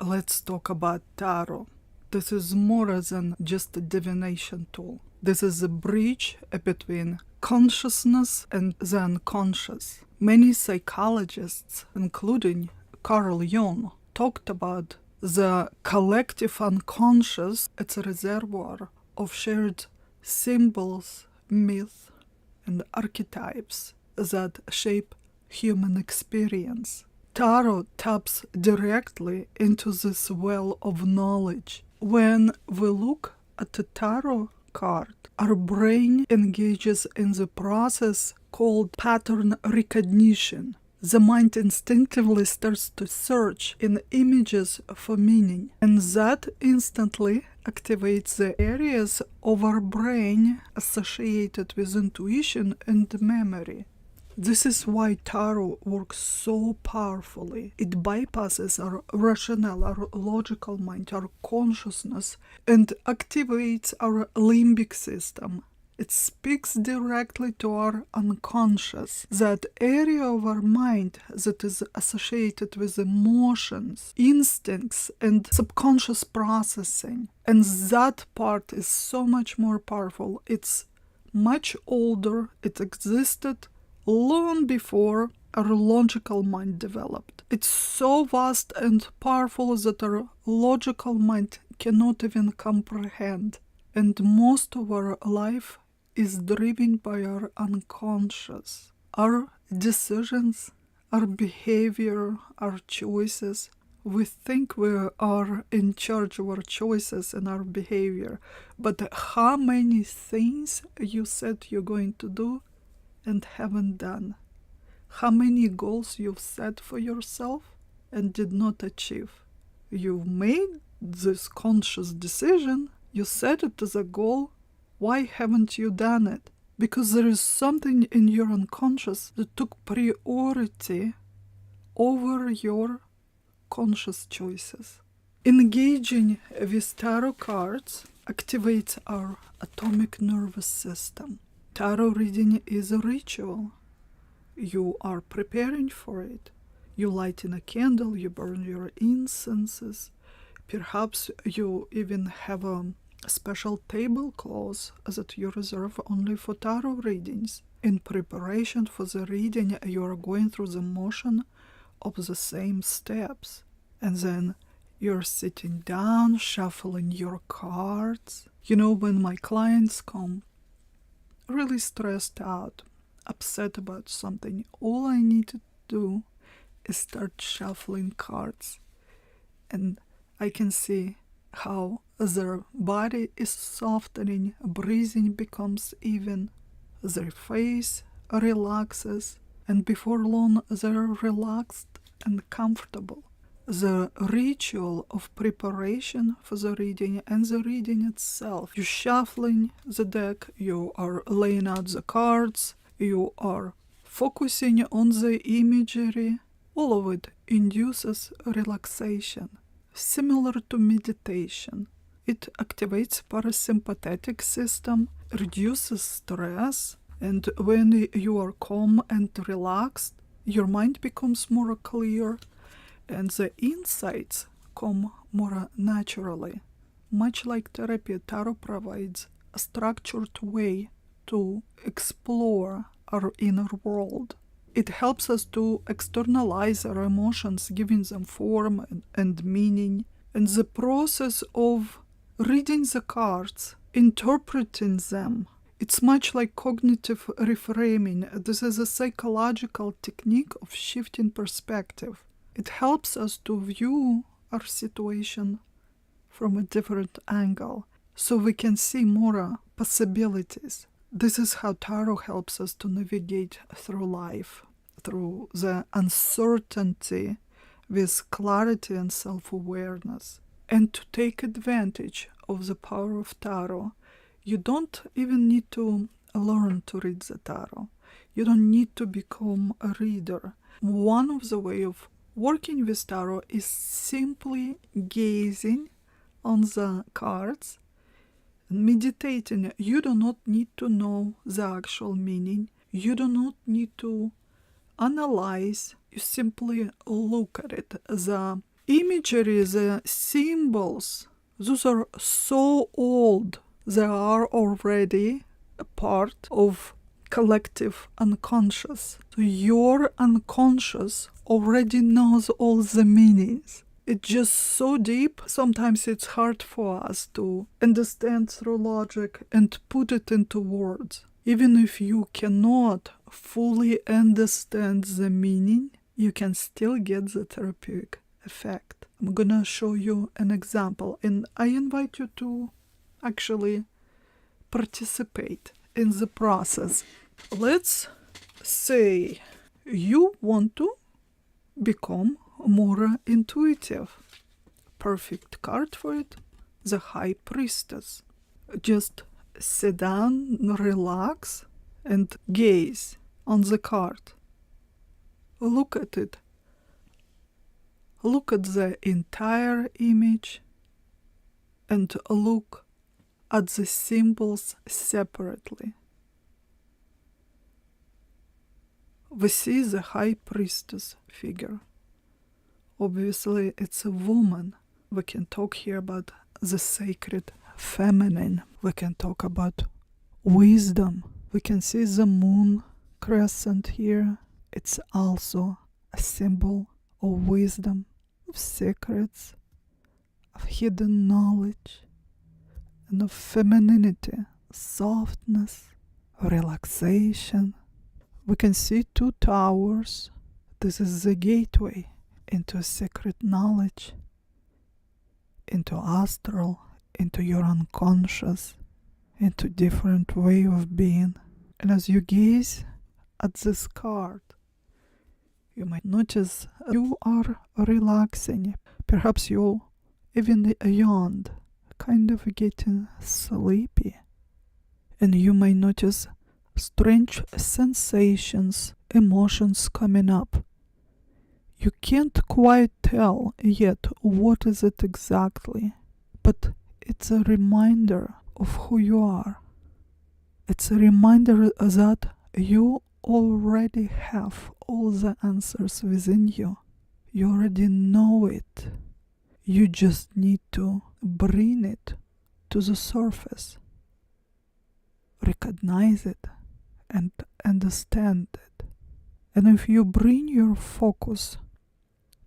let's talk about tarot. This is more than just a divination tool. This is a bridge between consciousness and the unconscious. Many psychologists, including Carl Jung, talked about the collective unconscious as a reservoir of shared symbols, myths, and archetypes that shape human experience. Tarot taps directly into this well of knowledge. When we look at a tarot card, our brain engages in the process called pattern recognition. The mind instinctively starts to search in images for meaning, and that instantly activates the areas of our brain associated with intuition and memory. This is why tarot works so powerfully. It bypasses our rationale, our logical mind, our consciousness, and activates our limbic system. It speaks directly to our unconscious, that area of our mind that is associated with emotions, instincts, and subconscious processing. And that part is so much more powerful. It's much older. It existed long before our logical mind developed. It's so vast and powerful that our logical mind cannot even comprehend. And most of our life is driven by our unconscious. Our decisions, our behavior, our choices. We think we are in charge of our choices and our behavior. But how many things you said you're going to do and haven't done? How many goals you've set for yourself and did not achieve? You've made this conscious decision, you set it as a goal. Why haven't you done it? Because there is something in your unconscious that took priority over your conscious choices. Engaging with tarot cards activates our atomic nervous system. Tarot reading is a ritual. You are preparing for it. You light in a candle, you burn your incenses. Perhaps you even have a special tablecloth that you reserve only for tarot readings. In preparation for the reading, you are going through the motion of the same steps. And then you're sitting down, shuffling your cards. You know, when my clients come really stressed out, upset about something, all I need to do is start shuffling cards. And I can see how their body is softening, breathing becomes even, their face relaxes, and before long they're relaxed and comfortable. The ritual of preparation for the reading and the reading itself. You're shuffling the deck, you are laying out the cards, you are focusing on the imagery. All of it induces relaxation. Similar to meditation, it activates parasympathetic system, reduces stress, and when you are calm and relaxed, your mind becomes more clear, and the insights come more naturally. Much like therapy, tarot provides a structured way to explore our inner world. It helps us to externalize our emotions, giving them form and meaning. And the process of reading the cards, interpreting them, it's much like cognitive reframing. This is a psychological technique of shifting perspective. It helps us to view our situation from a different angle, so we can see more possibilities. This is how tarot helps us to navigate through life, through the uncertainty with clarity and self-awareness. And to take advantage of the power of tarot, you don't even need to learn to read the tarot. You don't need to become a reader. One of the ways of working with tarot is simply gazing on the cards, meditating. You do not need to know the actual meaning. You do not need to analyze. You simply look at it. The imagery, the symbols, those are so old. They are already a part of collective unconscious. So your unconscious already knows all the meanings. It's just so deep, sometimes it's hard for us to understand through logic and put it into words. Even if you cannot fully understand the meaning, you can still get the therapeutic effect. I'm gonna show you an example, and I invite you to actually participate in the process. Let's say you want to become more intuitive. Perfect card for it, the High Priestess. Just sit down, relax, and gaze on the card. Look at it. Look at the entire image and look at the symbols separately. We see the High Priestess figure. Obviously, it's a woman. We can talk here about the sacred feminine. We can talk about wisdom. We can see the moon crescent here. It's also a symbol of wisdom, of secrets, of hidden knowledge, and of femininity, softness, relaxation. We can see two towers. This is the gateway into secret knowledge, into astral, into your unconscious, into different way of being. And as you gaze at this card, you might notice you are relaxing. Perhaps you even yawned, kind of getting sleepy. And you might notice strange sensations, emotions coming up. You can't quite tell yet what is it exactly, but it's a reminder of who you are. It's a reminder that you already have all the answers within you. You already know it. You just need to bring it to the surface, recognize it, and understand it. And if you bring your focus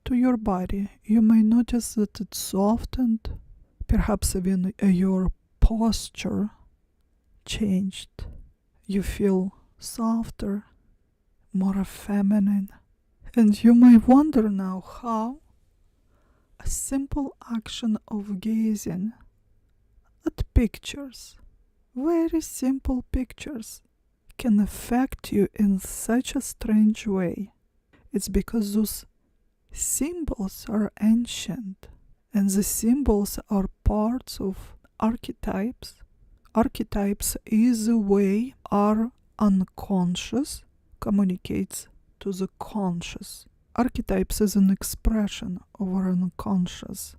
to your body, you may notice that it's softened, perhaps even your posture changed. You feel softer, more feminine. And you may wonder now how a simple action of gazing at pictures, very simple pictures, can affect you in such a strange way. It's because those symbols are ancient, and the symbols are parts of archetypes. Archetypes is the way our unconscious communicates to the conscious. Archetypes is an expression of our unconscious,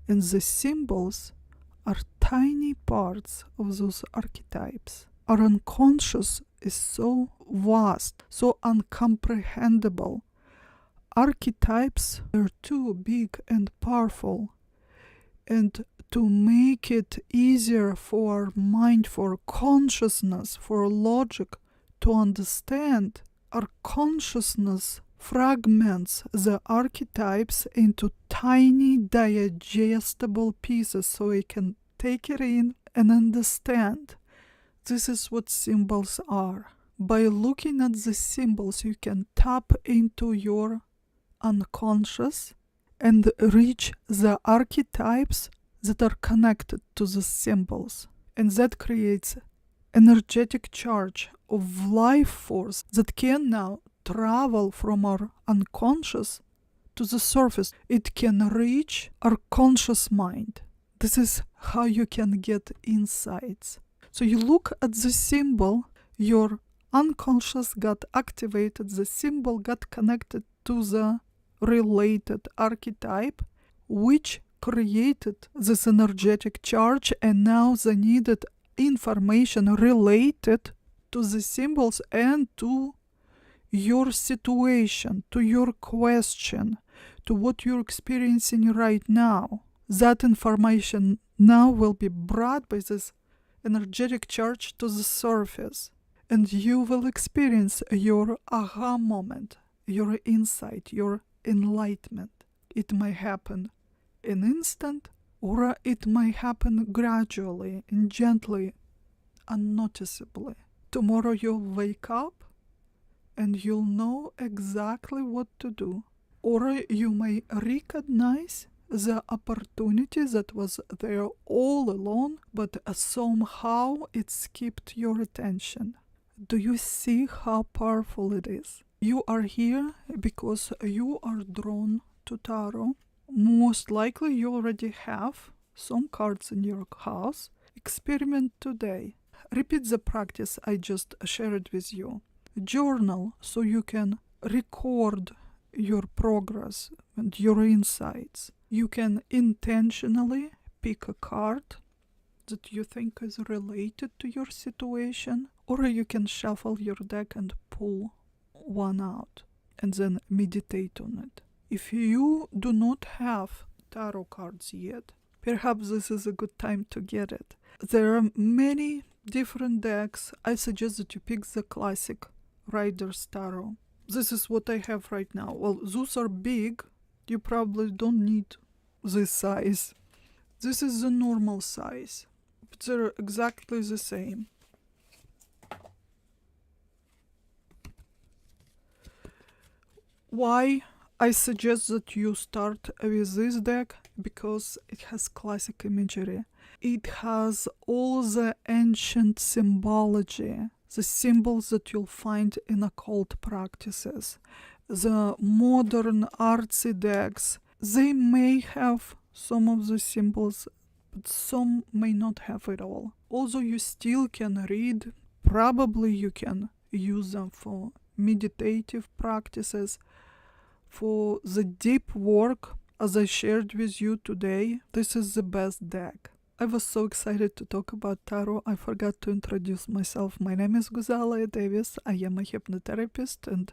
and the symbols are tiny parts of those archetypes. Our unconscious is so vast, so incomprehensible. Archetypes are too big and powerful, and to make it easier for our mind, for consciousness, for logic to understand, our consciousness fragments the archetypes into tiny digestible pieces so we can take it in and understand. This is what symbols are. By looking at the symbols, you can tap into your unconscious and reach the archetypes that are connected to the symbols. And that creates energetic charge of life force that can now travel from our unconscious to the surface. It can reach our conscious mind. This is how you can get insights. So you look at the symbol, your unconscious got activated, the symbol got connected to the related archetype, which created this energetic charge, and now the needed information related to the symbols and to your situation, to your question, to what you're experiencing right now. That information now will be brought by this energetic charge to the surface, and you will experience your aha moment, your insight, your enlightenment. It may happen in an instant, or it may happen gradually and gently, unnoticeably. Tomorrow you'll wake up and you'll know exactly what to do. Or you may recognize the opportunity that was there all along, but somehow it skipped your attention. Do you see how powerful it is? You are here because you are drawn to tarot. Most likely you already have some cards in your house. Experiment today. Repeat the practice I just shared with you. Journal so you can record your progress and your insights. You can intentionally pick a card that you think is related to your situation, or you can shuffle your deck and pull one out and then meditate on it. If you do not have tarot cards yet, perhaps this is a good time to get it. There are many different decks. I suggest that you pick the classic Rider's Tarot. This is what I have right now. Well, those are big. You probably don't need this size. This is the normal size. But they're exactly the same. Why I suggest that you start with this deck? Because it has classic imagery. It has all the ancient symbology, the symbols that you'll find in occult practices. The modern artsy decks, they may have some of the symbols, but some may not have it all. Although you still can read, probably you can use them for meditative practices. For the deep work, as I shared with you today, this is the best deck. I was so excited to talk about tarot, I forgot to introduce myself. My name is Guzalia Davis. I am a hypnotherapist and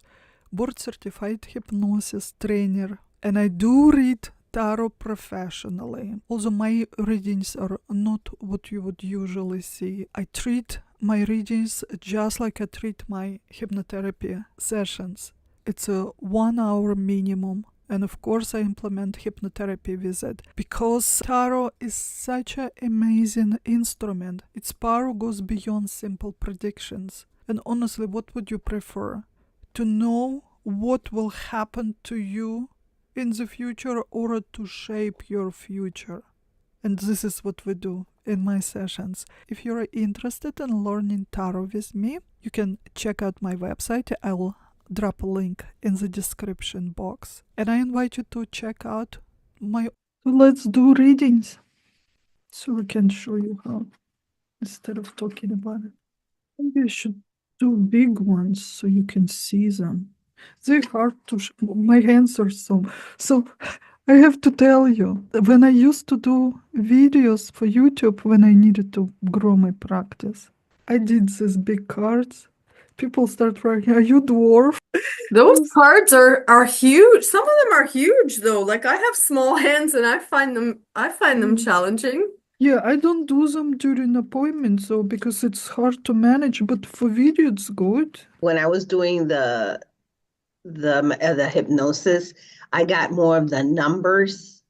board-certified hypnosis trainer. And I do read tarot professionally. Although my readings are not what you would usually see. I treat my readings just like I treat my hypnotherapy sessions. It's a 1 hour minimum. And of course I implement hypnotherapy with it. Because tarot is such an amazing instrument. Its power goes beyond simple predictions. And honestly, what would you prefer? To know what will happen to you in the future, or to shape your future? And this is what we do in my sessions. If you're interested in learning tarot with me, you can check out my website. I will drop a link in the description box. And I invite you to check out my Let's Do readings. So I can show you how, instead of talking about it. Maybe I should do big ones so you can see them. They're hard to my hands are so I have to tell you, when I used to do videos for YouTube, when I needed to grow my practice, I did these big cards. People start writing, "Are you dwarf?" Those cards are huge. Some of them are huge though. Like I have small hands and I find them challenging. Yeah, I don't do them during appointments though, because it's hard to manage, but for video it's good. When I was doing the hypnosis, I got more of the numbers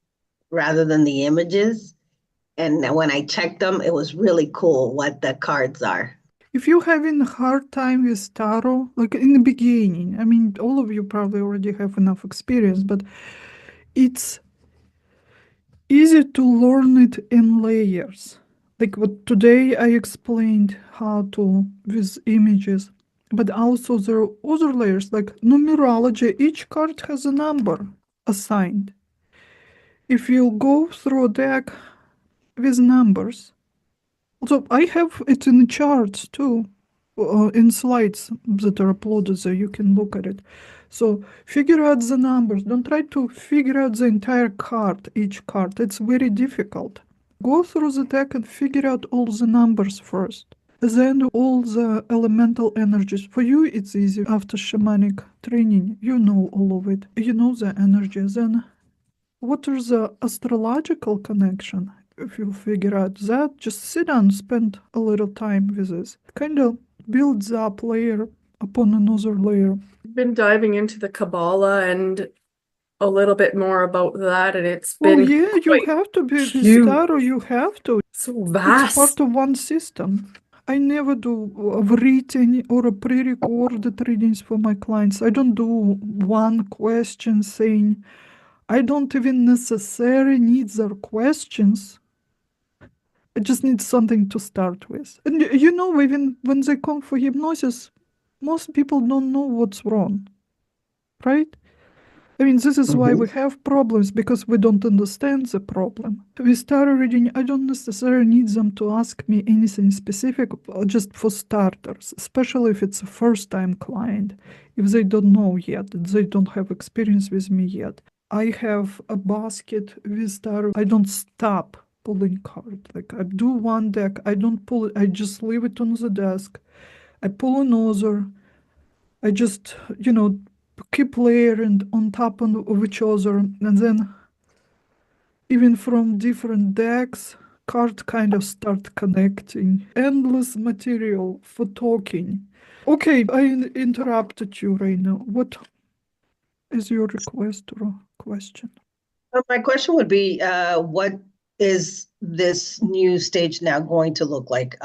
rather than the images. And when I checked them, it was really cool what the cards are. If you're having a hard time with tarot, like in the beginning, I mean, all of you probably already have enough experience, but it's easy to learn it in layers. Like what today I explained how to with images, but also there are other layers like numerology. Each card has a number assigned. If you go through a deck with numbers, so I have it in charts too, in slides that are uploaded there. You can look at it. So figure out the numbers. Don't try to figure out the entire card, each card. It's very difficult. Go through the deck and figure out all the numbers first. Then all the elemental energies. For you, it's easy. After shamanic training, you know all of it. You know the energy. Then what is the astrological connection? If you figure out that, just sit down, spend a little time with this. Kind of builds up layer upon another layer. I've been diving into the Kabbalah and a little bit more about that, and it's Well, been yeah, you quite have to be with huge. tarot, you have to. So It's vast. part of one system. I never do written or pre-recorded readings for my clients. I don't do one question saying, I don't even necessarily need their questions. I just need something to start with. And you know, even when they come for hypnosis, most people don't know what's wrong, right? I mean, this is why we have problems, because we don't understand the problem. With tarot reading, I don't necessarily need them to ask me anything specific, just for starters, especially if it's a first-time client. If they don't know yet, they don't have experience with me yet. I have a basket with tarot. I don't stop pulling cards. Like, I do one deck, I don't pull it, I just leave it on the desk. I pull another. I just, keep layering on top of each other, and then even from different decks, cards kind of start connecting. Endless material for talking. Okay, I interrupted you right now. What is your request or question? My question would be, what is this new stage now going to look like?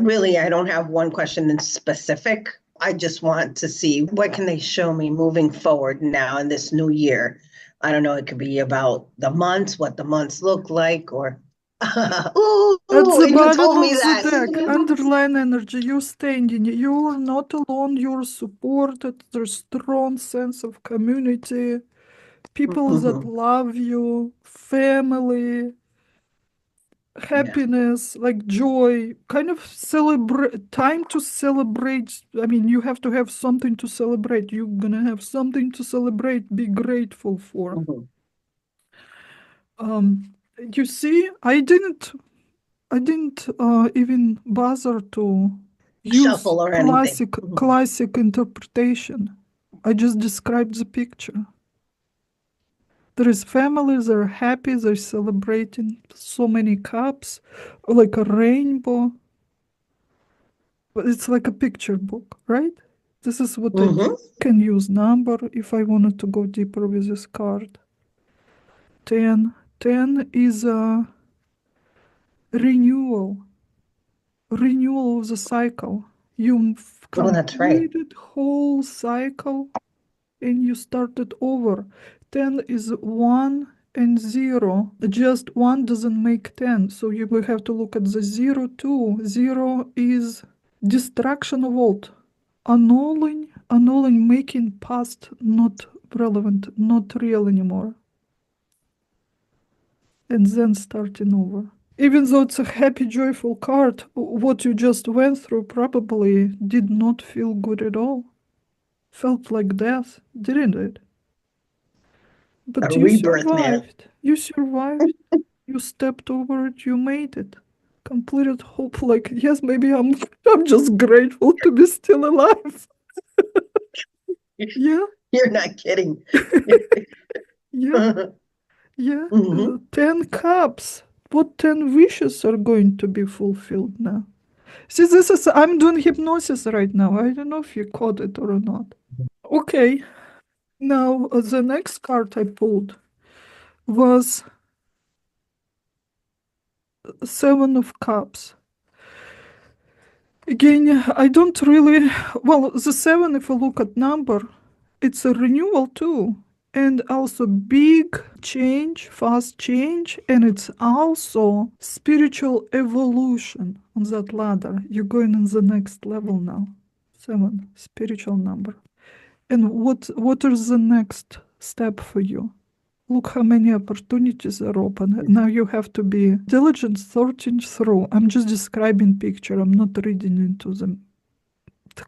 Really, I don't have one question in specific. I just want to see what can they show me moving forward now in this new year. I don't know, it could be about the months, what the months look like, or ooh, At the and you bottom told me of the that. deck, underline energy, you're standing, you're not alone, you're supported, there's strong sense of community, people that love you, family, happiness, like joy, kind of celebrate, time to celebrate. I mean, you have to have something to celebrate. You're gonna have something to celebrate, be grateful for. You see, I didn't even bother to use Shuffle or anything. classic interpretation. I just described the picture. There is family, they're happy, they're celebrating, so many cups, like a rainbow. But it's like a picture book, right? This is what I can use number if I wanted to go deeper with this card. 10. 10 is a renewal of the cycle. You've Oh, that's right. completed whole cycle and you started over. 10 is 1 and 0. Just 1 doesn't make 10. So you will have to look at the 0 too. 0 is destruction of old. Annulling, making past not relevant, not real anymore. And then starting over. Even though it's a happy, joyful card, what you just went through probably did not feel good at all. Felt like death, didn't it? But A you rebirth, man. survived. You survived. You stepped over it. You made it. Completed hope. Like, yes, maybe I'm just grateful to be still alive. Yeah, You're not kidding. yeah, yeah. 10 cups. What 10 wishes are going to be fulfilled now? See, I'm doing hypnosis right now. I don't know if you caught it or not. Okay. Now, the next card I pulled was Seven of Cups. Again, I don't really. Well, the 7, if you look at number, it's a renewal too. And also big change, fast change. And it's also spiritual evolution on that ladder. You're going on the next level now. 7, spiritual number. And what is the next step for you? Look how many opportunities are open. Now you have to be diligent, sorting through. I'm just describing picture. I'm not reading into the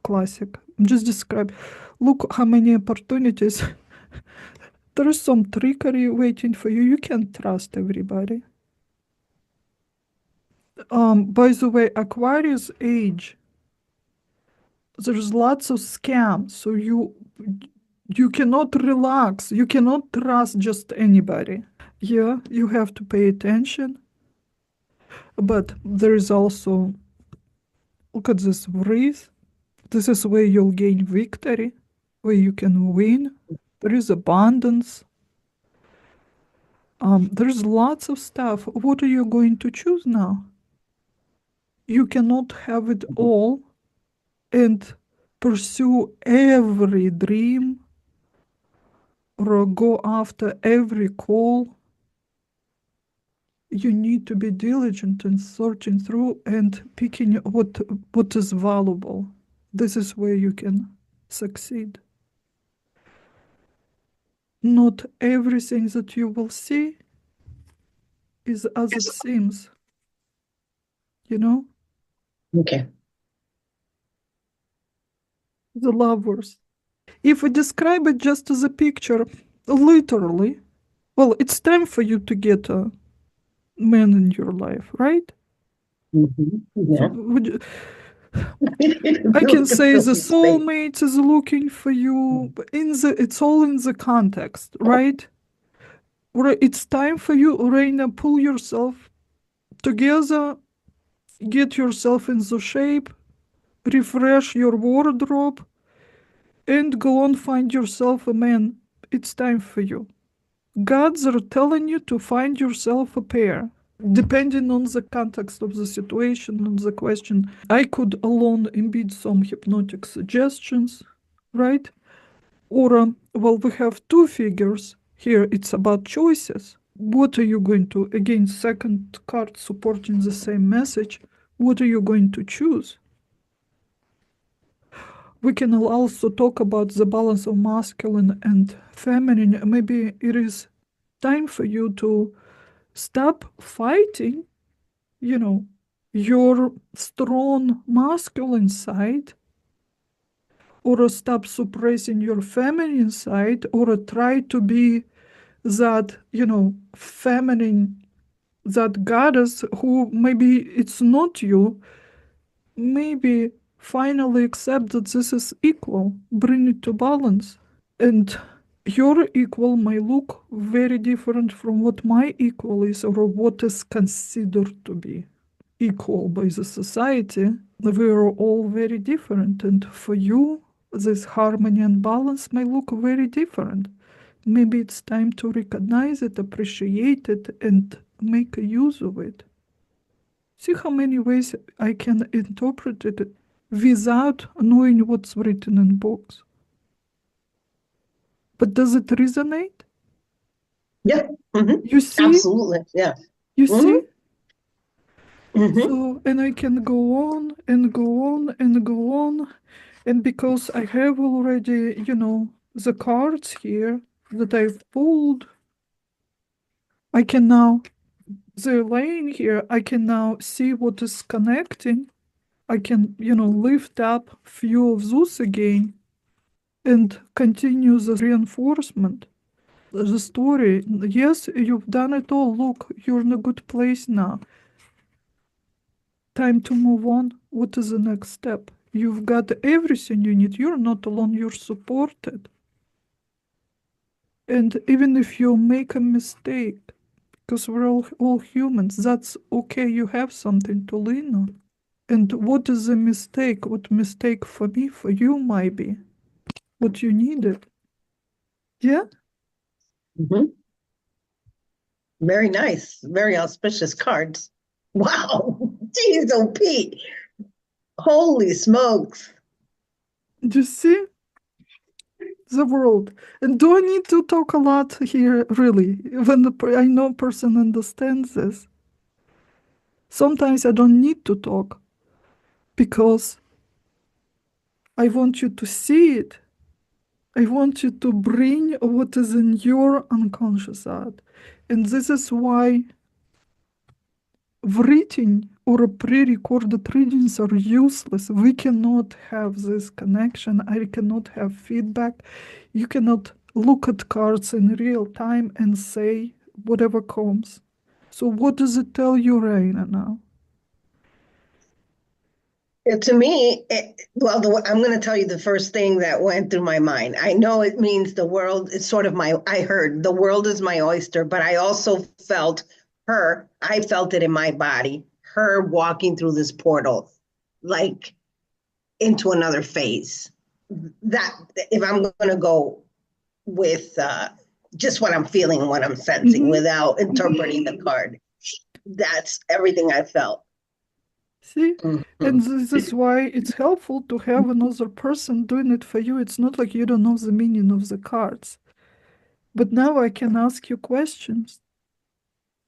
classic. I'm just describing. Look how many opportunities. There is some trickery waiting for you. You can't trust everybody. By the way, Aquarius age, there's lots of scams, so you cannot relax. You cannot trust just anybody. Yeah, you have to pay attention. But there is also, look at this wreath. This is where you'll gain victory, where you can win. There is abundance. There's lots of stuff. What are you going to choose now? You cannot have it all and pursue every dream or go after every call. You need to be diligent in searching through and picking what is valuable. This is where you can succeed. Not everything that you will see is as it seems, you know? Okay. The lovers. If we describe it just as a picture, literally, well, it's time for you to get a man in your life, right? Yeah. So, I can say the soulmate is looking for you. It's all in the context, right? It's time for you, Reina, pull yourself together, get yourself in the shape, refresh your wardrobe, and go on find yourself a man. It's time for you. Gods are telling you to find yourself a pair. Depending on the context of the situation and the question, I could alone embed some hypnotic suggestions, right? Or, well, we have two figures. Here it's about choices. What are you going to, again, second card supporting the same message, what are you going to choose? We can also talk about the balance of masculine and feminine. Maybe it is time for you to stop fighting, your strong masculine side, or stop suppressing your feminine side, or try to be that, feminine, that goddess who maybe it's not you. Maybe finally accept that this is equal, bring it to balance. And your equal may look very different from what my equal is, or what is considered to be equal by the society. We are all very different, and for you, this harmony and balance may look very different. Maybe it's time to recognize it, appreciate it, and make a use of it. See how many ways I can interpret it without knowing what's written in books. But does it resonate? Yeah. You see? Absolutely. Yeah. You see? Mm-hmm. So, and I can go on and go on and go on. And because I have already, the cards here that I've pulled, I can now, they're laying here, I can now see what is connecting. I can, lift up few of those again and continue the reinforcement. The story. Yes, you've done it all. Look, you're in a good place now. Time to move on. What is the next step? You've got everything you need. You're not alone, you're supported. And even if you make a mistake, because we're all humans, that's okay. You have something to lean on. And what is a mistake? What mistake for me, for you might be what you needed. Yeah? Mm-hmm. Very nice. Very auspicious cards. Wow. Jeez, oh Pete. Holy smokes. Do you see? The world. And do I need to talk a lot here, really? When I know a person understands this. Sometimes I don't need to talk because I want you to see it. I want you to bring what is in your unconscious out. And this is why written or pre-recorded readings are useless. We cannot have this connection. I cannot have feedback. You cannot look at cards in real time and say whatever comes. So what does it tell you, Raina, now? To me, I'm going to tell you the first thing that went through my mind. I know it means the world is sort of I heard the world is my oyster, but I also felt I felt it in my body, her walking through this portal, like into another phase. That, if I'm going to go with just what I'm feeling and what I'm sensing Mm-hmm. without interpreting the card, that's everything I felt. See? And Mhm. this is why it's helpful to have another person doing it for you. It's not like you don't know the meaning of the cards. But now I can ask you questions.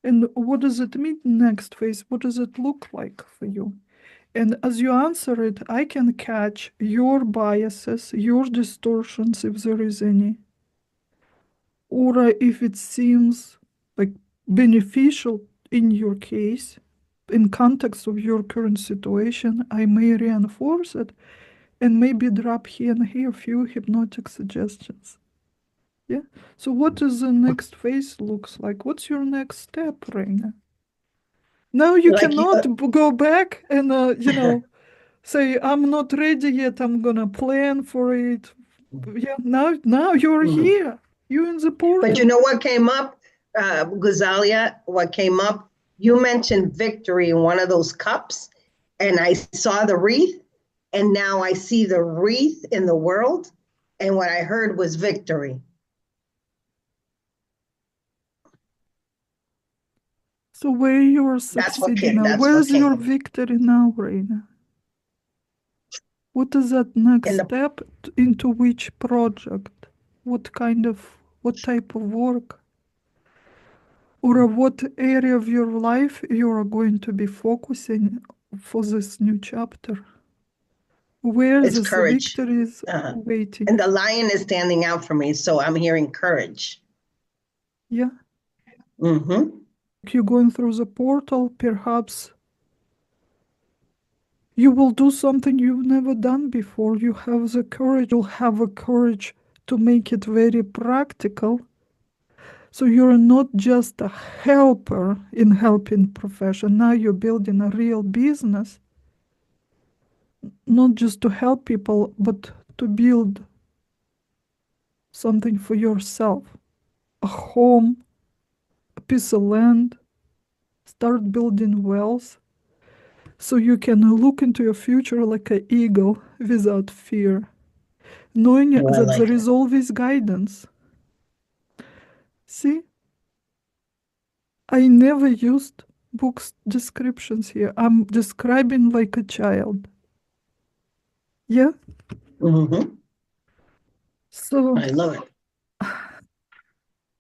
And what does it mean next phase? What does it look like for you? And as you answer it, I can catch your biases, your distortions, if there is any, or if it seems like beneficial in your case, in context of your current situation, I may reinforce it and maybe drop here and here a few hypnotic suggestions. Yeah. So what does the next phase looks like? What's your next step, Reina? Now you Like you, cannot go back and say I'm not ready yet. I'm gonna plan for it. Yeah. Now you're Mhm. here. You're in the But you portal. know what came up, Guzalia? What came up? You mentioned victory in one of those cups, and I saw the wreath, and now I see the wreath in the world, and what I heard was victory. So where you're That's what succeeding came. now? That's what Where's your came. victory now, Reina? What is that In next the step into which project? What type of work? Or what area of your life you are going to be focusing for this new chapter? Where it's this courage, victory is uh, waiting? and the lion is standing out for me, so I'm hearing courage. Yeah. Mm-hmm. You're going through the portal, perhaps you will do something you've never done before. You have the courage, you'll have a courage to make it very practical. So you're not just a helper in helping profession. Now you're building a real business, not just to help people, but to build something for yourself. A home, a piece of land, start building wealth so you can look into your future like an eagle without fear, knowing Oh, I that like there it. is always guidance. See, I never used books descriptions here. I'm describing like a child. Yeah. Mm-hmm. So I love it.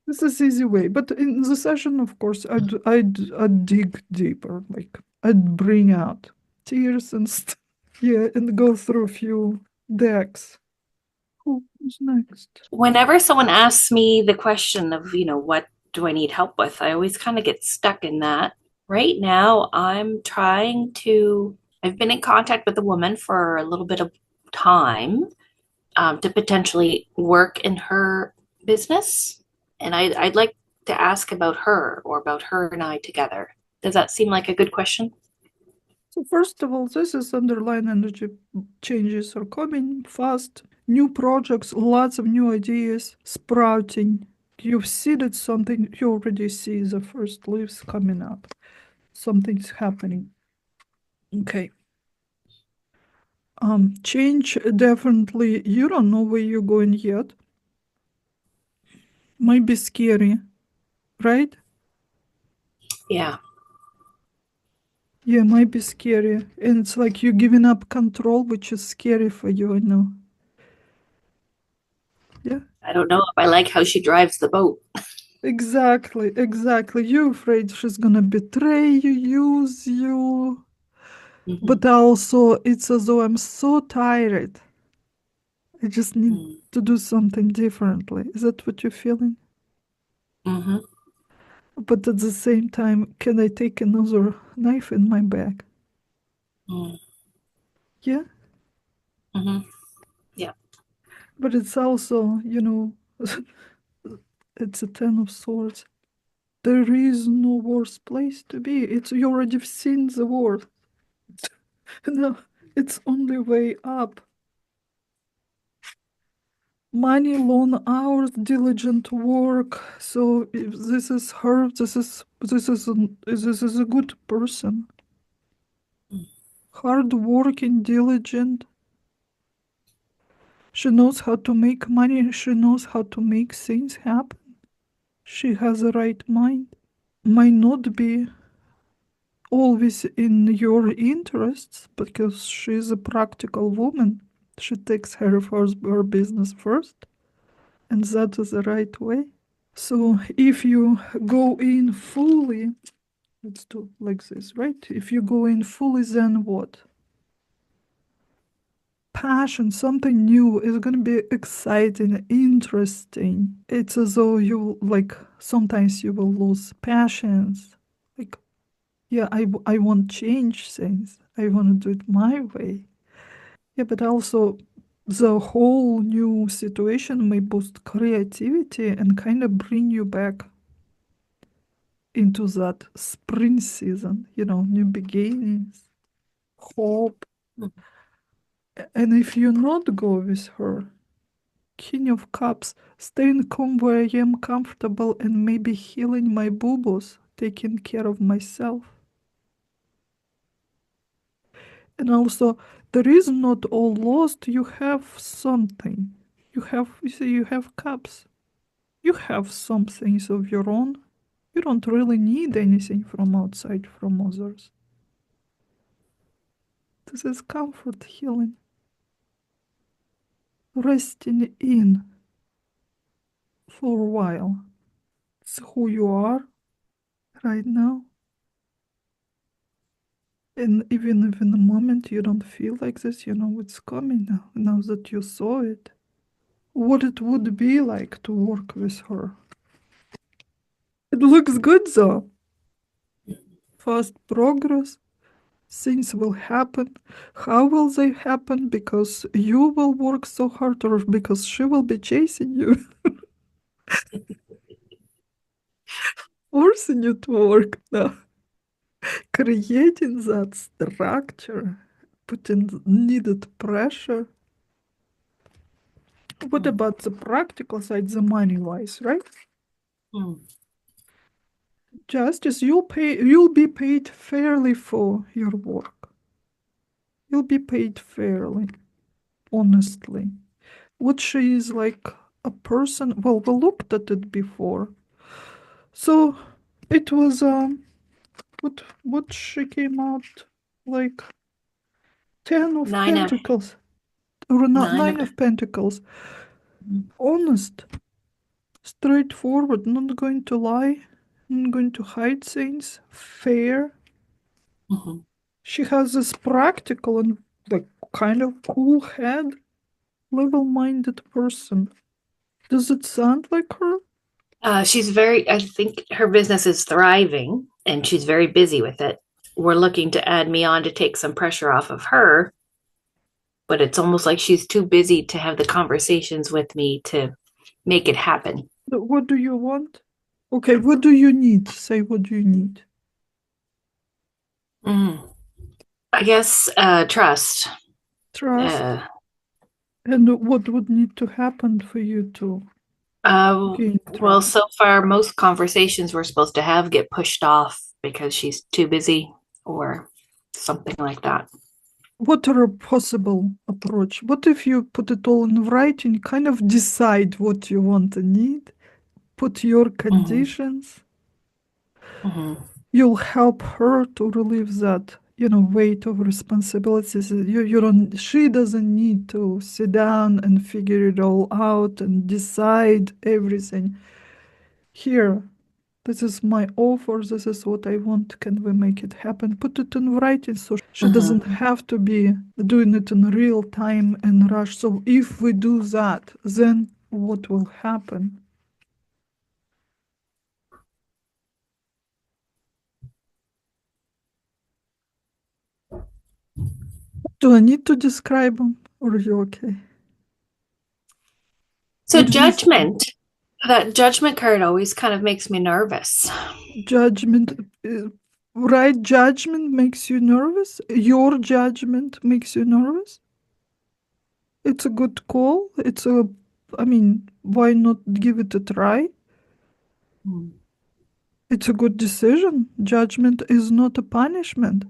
this is easy way. But in the session, of course, I'd dig deeper. Like I'd bring out tears and yeah, and go through a few decks. Who's next? Whenever someone asks me the question of, what do I need help with, I always kind of get stuck in that. Right now, I've been in contact with a woman for a little bit of time to potentially work in her business. And I'd like to ask about her or about her and I together. Does that seem like a good question? So first of all, this is underlying energy changes are coming fast. New projects, lots of new ideas sprouting. You've seeded something, you already see the first leaves coming up. Something's happening. Okay. Change definitely. You don't know where you're going yet. Might be scary, right? Yeah, Yeah, might be scary. And it's like you're giving up control, which is scary for you, I know. Yeah. I don't know if I like how she drives the boat. Exactly, exactly. You're afraid she's gonna betray you, use you. Mm-hmm. But also, it's as though I'm so tired. I just need to do something differently. Is that what you're feeling? Mm-hmm. But at the same time, can I take another knife in my bag? Yeah. Mm-hmm. Yeah. But it's also, it's a Ten of Swords. There is no worse place to be. It's you already seen the worst. No. It's only way up. Money, long hours, diligent work. So if this is her, this is a good person. Hard working, diligent. She knows how to make money. She knows how to make things happen. She has the right mind. Might not be always in your interests because she's a practical woman. She takes care of her business first, and that is the right way. So if you go in fully, let's do like this, right? If you go in fully, then what? Passion, something new is going to be exciting, interesting. It's as though you like sometimes you will lose passions. Like, yeah, I want change things. I want to do it my way. Yeah, but also the whole new situation may boost creativity and kind of bring you back into that spring season, new beginnings, hope. And if you not go with her, King of Cups, staying calm where I am comfortable and maybe healing my boo-boos, taking care of myself. And also, there is not all lost. You have something. You have cups. You have some things of your own. You don't really need anything from outside, from others. This is comfort healing. Resting in for a while. It's who you are right now. And even if in the moment you don't feel like this, you know it's coming now that you saw it. What it would be like to work with her. It looks good though. Fast progress. Things will happen. How will they happen? Because you will work so hard or because she will be chasing you, forcing you to work now. Creating that structure, putting needed pressure. What about the practical side, the money wise, right? Justice, you'll be paid fairly for your work. You'll be paid fairly, honestly. What she is like a person, well, we looked at it before. So it was what she came out like 10 of Pentacles. Or not, Nine of Pentacles. Honest, straightforward, not going to lie, not going to hide things, fair. She has this practical and like kind of cool head, level-minded person. Does it sound like her? I think her business is thriving and she's very busy with it. We're looking to add me on to take some pressure off of her, but it's almost like she's too busy to have the conversations with me to make it happen. What do you want? Okay, what do you need? Say what do you need? I guess trust. Trust. And what would need to happen for you to gain trust? Well, so far, most conversations we're supposed to have get pushed off because she's too busy or something like that. What are a possible approach? What if you put it all in writing, kind of decide what you want and need, put your conditions? You'll help her to relieve that, weight of responsibilities. She doesn't need to sit down and figure it all out and decide everything. Here, this is my offer. This is what I want. Can we make it happen? Put it in writing so she doesn't have to be doing it in real time and rush. So if we do that, then what will happen? Do I need to describe them or are you okay? So judgment, that judgment card always kind of makes me nervous. Judgment, Right judgment makes you nervous? Your judgment makes you nervous? It's a good call. I mean, why not give it a try? Mm. It's a good decision. Judgment is not a punishment.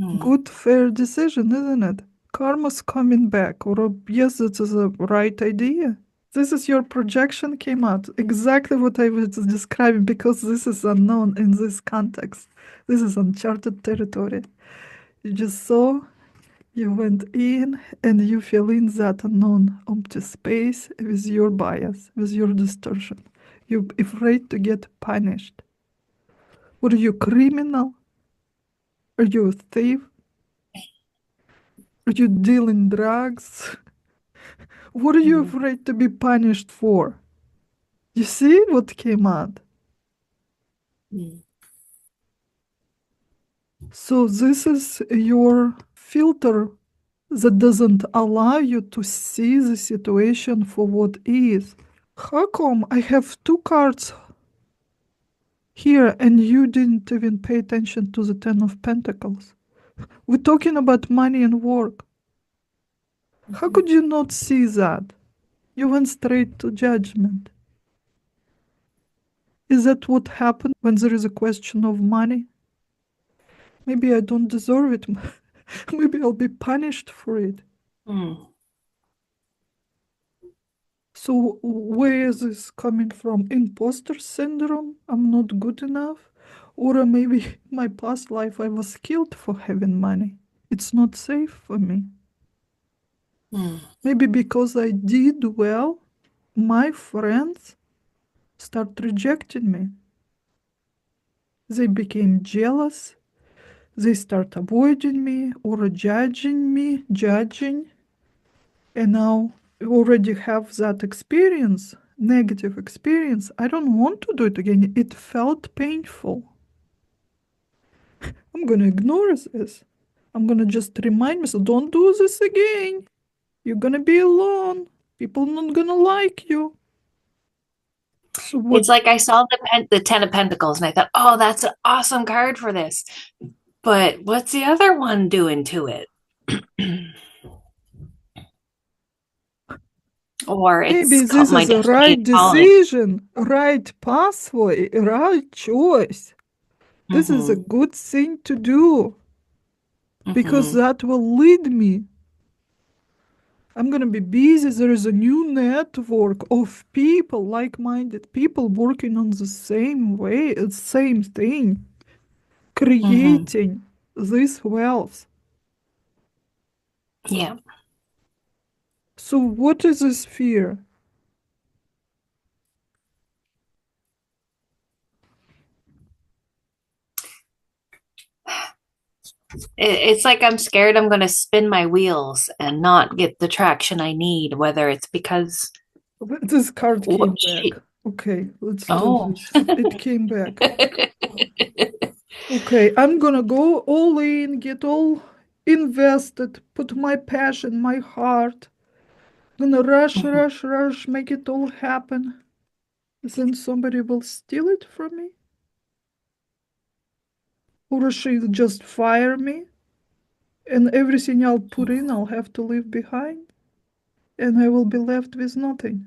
Mm. Good, fair decision, isn't it? Karma's coming back. Or, yes, it is a right idea. This is your projection came out. Exactly what I was describing, because this is unknown in this context. This is uncharted territory. You just saw, you went in, and you fill in that unknown empty space with your bias, with your distortion. You're afraid to get punished. Were you criminal? Are you a thief? Are you dealing drugs? What are you afraid to be punished for? You see what came out? Mm. So this is your filter that doesn't allow you to see the situation for what is. How come I have two cards here and you didn't even pay attention to the Ten of Pentacles? We're talking about money and work. How could you not see that? You went straight to judgment. Is that what happened when there is a question of money? Maybe I don't deserve it. Maybe I'll be punished for it. Mm. So where is this coming from? Imposter syndrome? I'm not good enough? Or maybe my past life I was killed for having money. It's not safe for me. Mm. Maybe because I did well, my friends start rejecting me. They became jealous. They start avoiding me or judging. And now I already have that experience, negative experience. I don't want to do it again. It felt painful. I'm going to ignore this. I'm going to just remind myself, don't do this again. You're going to be alone. People not going to like you. So what? It's like I saw the Ten of Pentacles and I thought, oh, that's an awesome card for this. But what's the other one doing to it? Or Maybe it's this my is a destiny is right calling. decision, right pathway, right choice. This is a Mm-hmm. good thing to do because Mm-hmm. that will lead me. I'm going to be busy. There is a new network of people, like-minded people working on the same way, the same thing, Mm-hmm. creating this wealth. Yeah. So what is this fear? It's like I'm scared I'm going to spin my wheels and not get the traction I need, whether it's because This card what came back. she, Okay, let's do oh. this. It came back. Okay, I'm gonna go all in, get all invested, put my passion, my heart. Gonna rush, make it all happen. Then somebody will steal it from me? Or she'll just fire me? And everything I'll put in, I'll have to leave behind? And I will be left with nothing.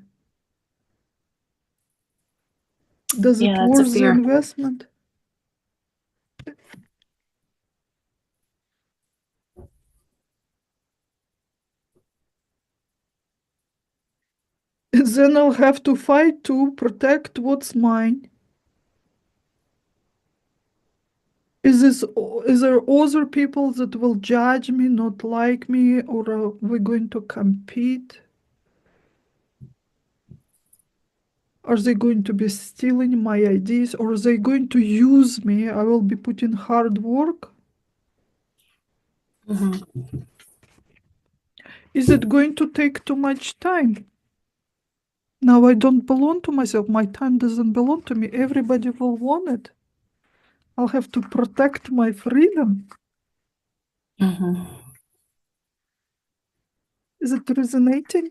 Does it Yeah, that's a worth the fear. investment? Then I'll have to fight to protect what's mine. Is there other people that will judge me, not like me, or are we going to compete? Are they going to be stealing my ideas, or are they going to use me? I will be putting hard work. Mm-hmm. Is it going to take too much time? Now I don't belong to myself. My time doesn't belong to me. Everybody will want it. I'll have to protect my freedom. Mm-hmm. Is it resonating?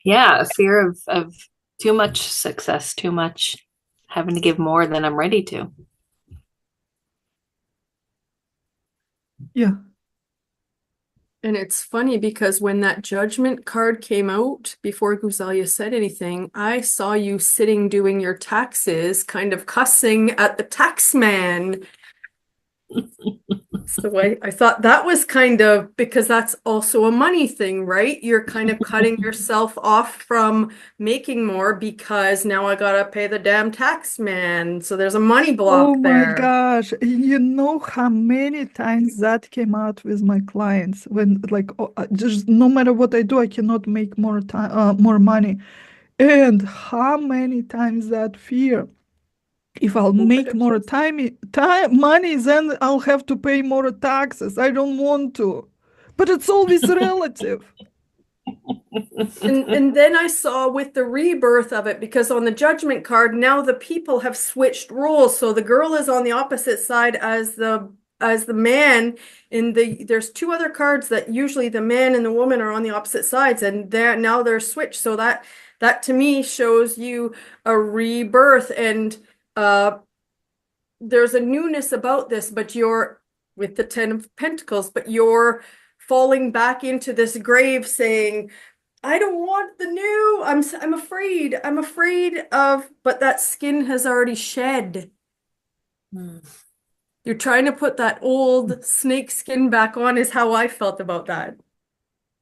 Yeah, a fear of too much success, too much having to give more than I'm ready to. Yeah. And it's funny because when that judgment card came out, before Guzalia said anything, I saw you sitting doing your taxes, kind of cussing at the tax man. So I thought that was kind of, because that's also a money thing, right? You're kind of cutting yourself off from making more because now I gotta pay the damn tax man. So there's a money Oh block my there. gosh. You know how many times that came out with my clients when like just no matter what I do, I cannot make more time, more money. And how many times that fear, if I'll make more time, money, then I'll have to pay more taxes. I don't want to. But it's always relative. And then I saw with the rebirth of it, because on the judgment card, now the people have switched roles. So the girl is on the opposite side as the man. There's two other cards that usually the man and the woman are on the opposite sides, and they're switched. So that to me shows you a rebirth, and there's a newness about this, but you're with the Ten of Pentacles, but you're falling back into this grave saying, I don't want the new. I'm afraid. I'm afraid of, but that skin has already shed. You're trying to put that old snake skin back on, is how I felt about that.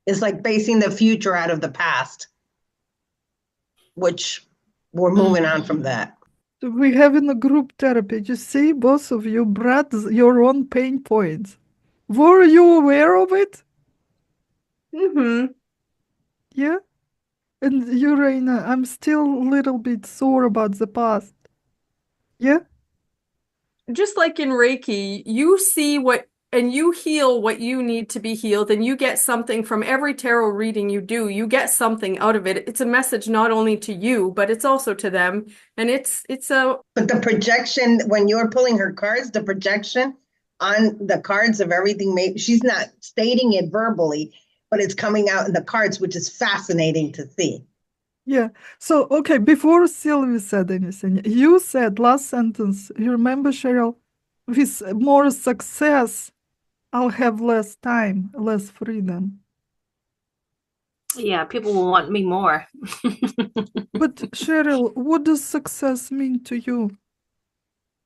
It's like facing the future out of the past, which we're moving on from that. We have in a group therapy, you see, both of you brought your own pain points. Were you aware of it? Mm-hmm. Yeah. And you, Reina, I'm still a little bit sore about the past. Yeah. Just like in Reiki, you see what and you heal what you need to be healed, and you get something from every tarot reading you do. You get something out of it. It's a message not only to you, but it's also to them. And it's a But the projection, when you're pulling her cards, the projection on the cards of everything, she's not stating it verbally, but it's coming out in the cards, which is fascinating to see. Yeah. So, okay, before Sylvie said anything, you said last sentence, you remember, Cheryl, with more success, I'll have less time, less freedom. Yeah, people will want me more. But Cheryl, what does success mean to you?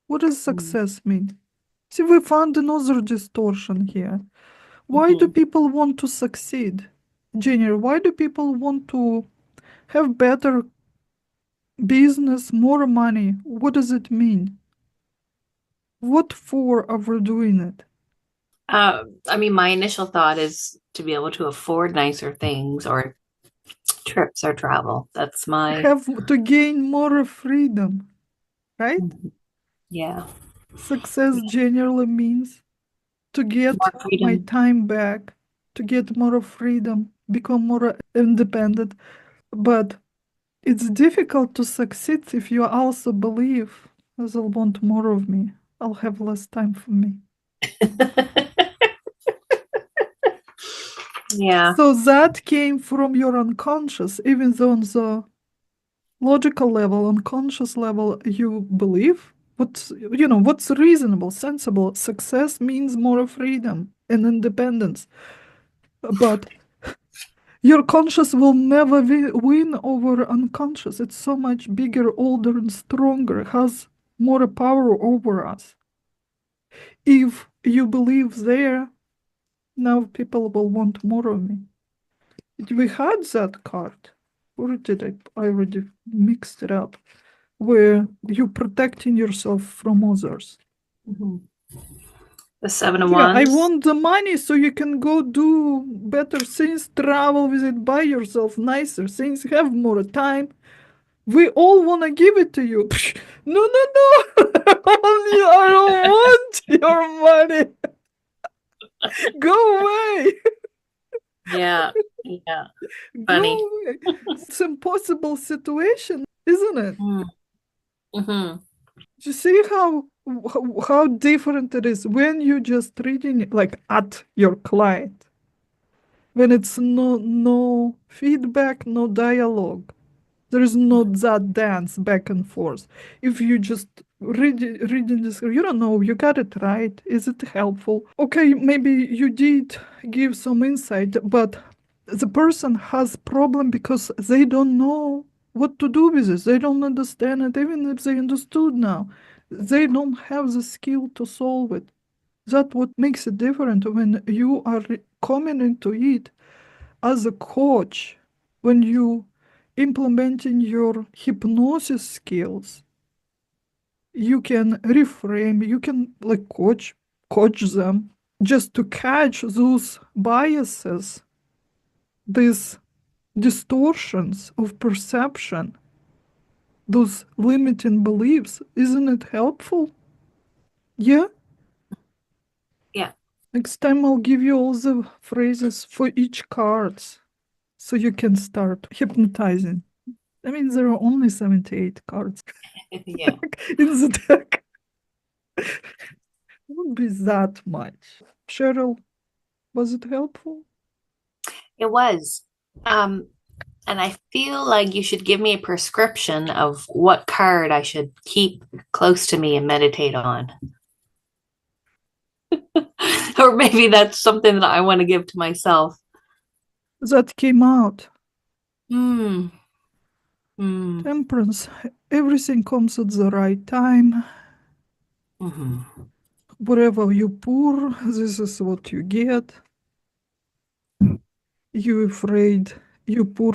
What does success mean? See, we found another distortion here. Why do people want to succeed? Jenny, why do people want to have better business, more money? What does it mean? What for are we doing it? I mean, my initial thought is to be able to afford nicer things or trips or travel. That's my Have to gain more freedom, right? yeah. Success generally means to get More my freedom. time back, to get more freedom, become more independent. But it's difficult to succeed if you also believe they'll want more of me. I'll have less time for me. Yeah. So that came from your unconscious, even though on the logical level, unconscious level, you believe what's reasonable, sensible. Success means more freedom and independence. But your conscious will never win over unconscious. It's so much bigger, older, and stronger, has more power over us. If you believe there, now people will want more of me. We had that card. Or did I already mixed it up? Where you're protecting yourself from others. The Seven of Yeah, I Wands. want the money so you can go do better things, travel with it by yourself, nicer things, have more time. We all want to give it to you. No, no, no. I don't want your money. Go away. Yeah. Yeah. Go Funny. away. It's an impossible situation, isn't it? Mm-hmm. You see how different it is when you just reading it like at your client, when it's no feedback, no dialogue. There is not that dance back and forth. If you just reading this, you don't know, you got it right. Is it helpful? Okay, maybe you did give some insight, but the person has problem because they don't know what to do with it. They don't understand it, even if they understood now. They don't have the skill to solve it. That's what makes it different when you are coming into it as a coach, when you implementing your hypnosis skills. You can reframe, you can like coach them just to catch those biases, these distortions of perception, those limiting beliefs. Isn't it helpful? Yeah. Yeah. Next time I'll give you all the phrases for each cards so you can start hypnotizing. I mean, there are only 78 cards Yeah. in the deck. It won't be that much. Cheryl, was it helpful? It was. And I feel like you should give me a prescription of what card I should keep close to me and meditate on. Or maybe that's something that I want to give to myself. That came out. Hmm. Hmm. Temperance. Everything comes at the right time. Mm-hmm. Whatever you pour, this is what you get. You're afraid you pour,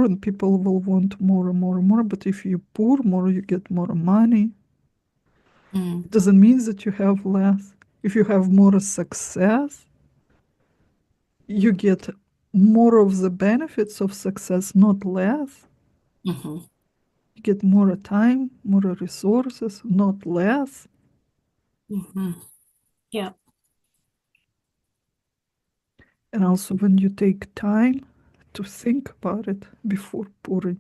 and people will want more and more and more. But if you pour more, you get more money. Mm. It doesn't mean that you have less. If you have more success, you get more of the benefits of success, not less. Mm-hmm. You get more time, more resources, not less. Mm-hmm. Yeah. And also, when you take time to think about it before pouring,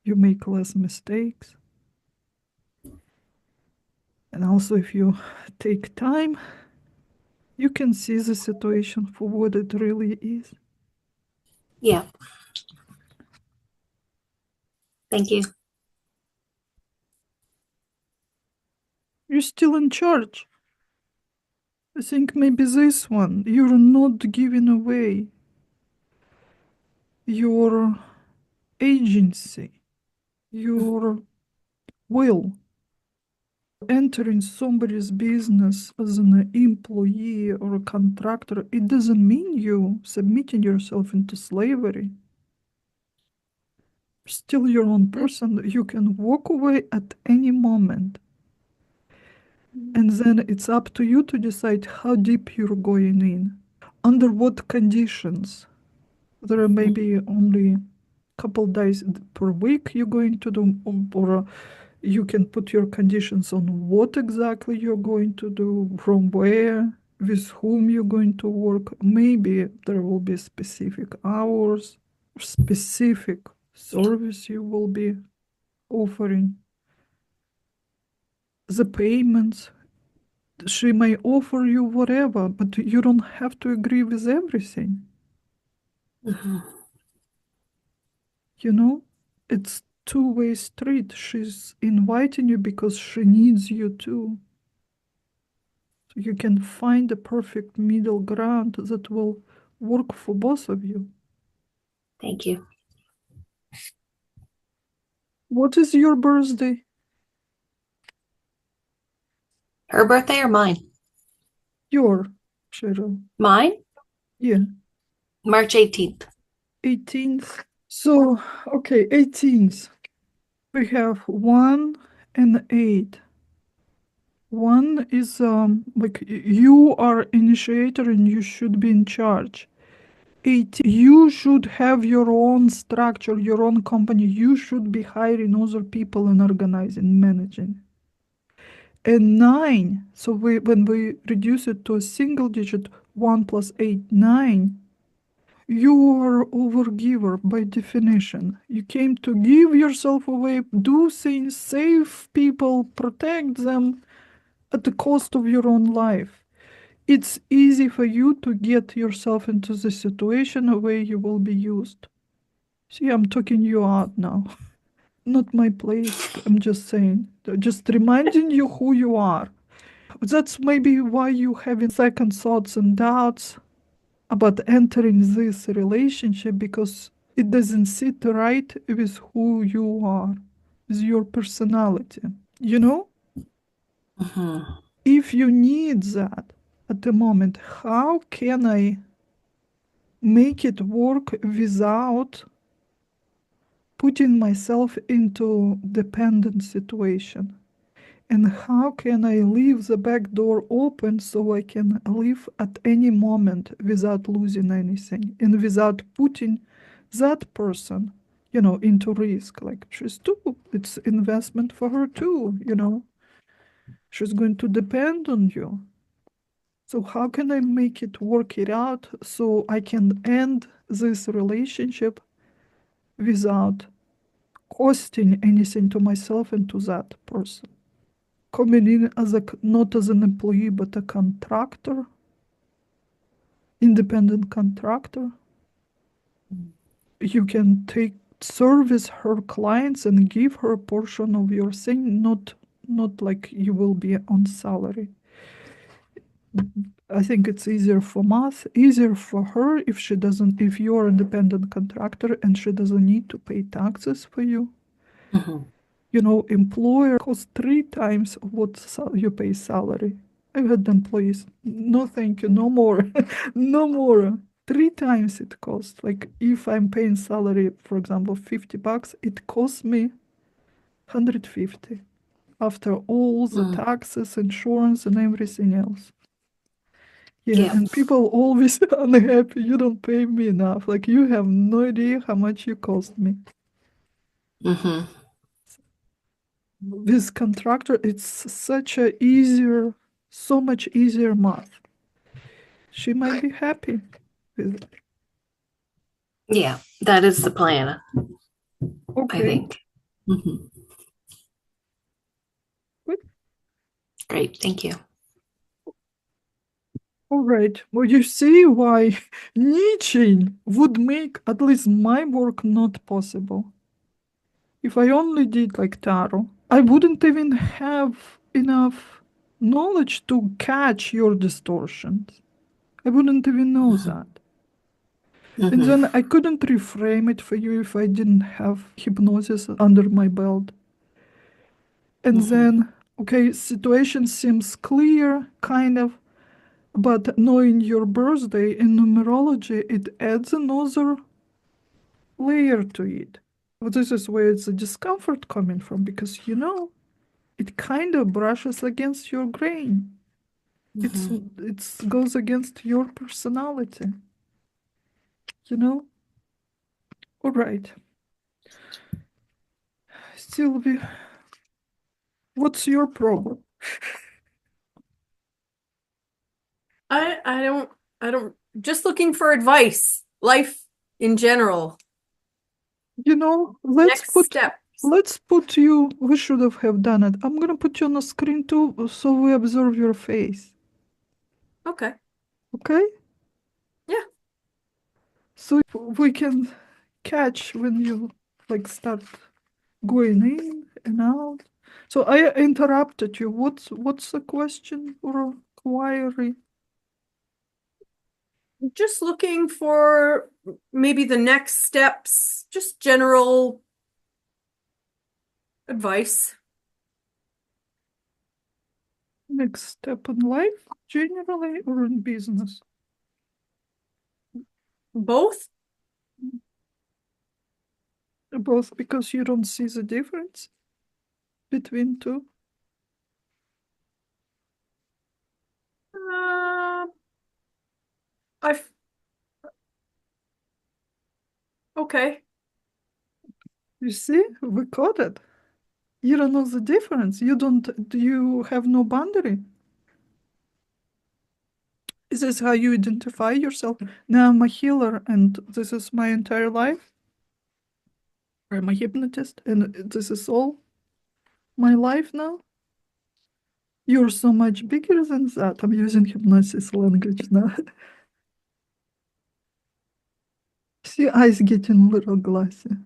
you make less mistakes. And also, if you take time, you can see the situation for what it really is. Yeah. Thank you. You're still in charge. I think maybe this one, you're not giving away your agency, your will. Entering somebody's business as an employee or a contractor, it doesn't mean you submitting yourself into slavery. Still your own person. You can walk away at any moment. And then it's up to you to decide how deep you're going in, under what conditions. There are maybe only a couple days per week you're going to do, or you can put your conditions on what exactly you're going to do, from where, with whom you're going to work. Maybe there will be specific hours, specific service you will be offering. The payments, she may offer you whatever, but you don't have to agree with everything. Mm-hmm. You know, it's two-way street. She's inviting you because she needs you too. So you can find a perfect middle ground that will work for both of you. Thank you. What is your birthday? Her birthday or mine? Your, Cheryl. Mine? Yeah, March 18th. 18th. So, okay, 18th. We have 1 and 8. 1 is like you are initiator and you should be in charge. 8, you should have your own structure, your own company. You should be hiring other people and organizing, managing. And 9, so when we reduce it to a single digit, 1 plus 8, 9, you are overgiver by definition. You came to give yourself away, do things, save people, protect them at the cost of your own life. It's easy for you to get yourself into the situation where you will be used. See, I'm talking you out now. not my place. I'm just saying, just reminding you who you are. That's maybe why you having second thoughts and doubts about entering this relationship, because it doesn't sit right with who you are, with your personality. You know, Mm-hmm. if you need that at the moment, how can I make it work without putting myself into dependent situation? And how can I leave the back door open so I can leave at any moment without losing anything and without putting that person, into risk? Like, she's too, it's investment for her too, she's going to depend on you. So how can I make it work it out so I can end this relationship without costing anything to myself and to that person? Coming in as not as an employee but a contractor, independent contractor. You can take service her clients and give her a portion of your thing, not like you will be on salary. I think it's easier for math, easier for her if you're a independent contractor and she doesn't need to pay taxes for you. Mm-hmm. Employer costs 3 times what you pay salary. I've had employees, no thank you, no more, no more. 3 times it costs. Like, if I'm paying salary, for example, $50, it costs me 150 after all the Mm. taxes, insurance, and everything else. Yeah, Yeah. and people always unhappy. You don't pay me enough. Like, you have no idea how much you cost me. Mm-hmm. This contractor, it's so much easier math. She might be happy with it. Yeah, that is the plan, I Okay, think. Mm-hmm. good. Great, thank you. All right. Well, you see why Nietzsche would make at least my work not possible. If I only did like tarot, I wouldn't even have enough knowledge to catch your distortions. I wouldn't even know Mm-hmm. that. And Mm-hmm. then I couldn't reframe it for you if I didn't have hypnosis under my belt. And Mm-hmm. then, okay, situation seems clear, kind of, but knowing your birthday in numerology, it adds another layer to it. Well, this is where it's the discomfort coming from, because it kind of brushes against your grain. It's Mm-hmm. it goes against your personality. You know. All right, Sylvie, what's your problem? I don't just looking for advice, life in general, Let's next put steps. you. We should have done it. I'm gonna put you on the screen too, so we observe your face. Okay. Okay? Yeah. So we can catch when you like start going in and out. So I interrupted you. What's the question or query? Just looking for maybe the next steps, just general advice. Next step in life, generally, or in business? Both? Both, because you don't see the difference between two. Uh, I've okay. You see, we caught it. You don't know the difference. You have no boundary. Is this how you identify yourself? Now I'm a healer and this is my entire life. I'm a hypnotist and this is all my life now. You're so much bigger than that. I'm using hypnosis language now. See, eyes getting a little glassy.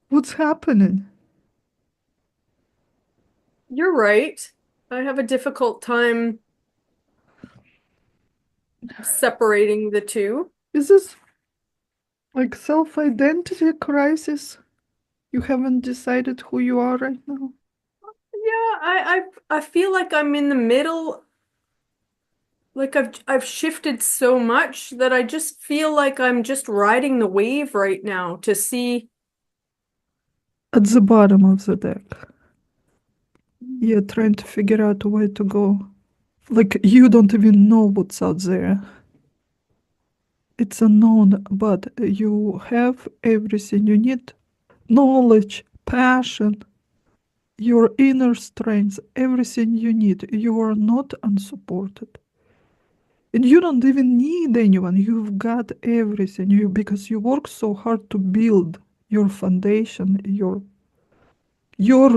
What's happening? You're right. I have a difficult time separating the two. Is this like self-identity crisis? You haven't decided who you are right now? Yeah, I feel like I'm in the middle. Like I've shifted so much that I just feel like I'm just riding the wave right now to see. At the bottom of the deck. You're trying to figure out where to go. Like you don't even know what's out there. It's unknown, but you have everything you need. Knowledge, passion, your inner strength, everything you need. You are not unsupported. And you don't even need anyone. You've got everything. Because you work so hard to build your foundation, your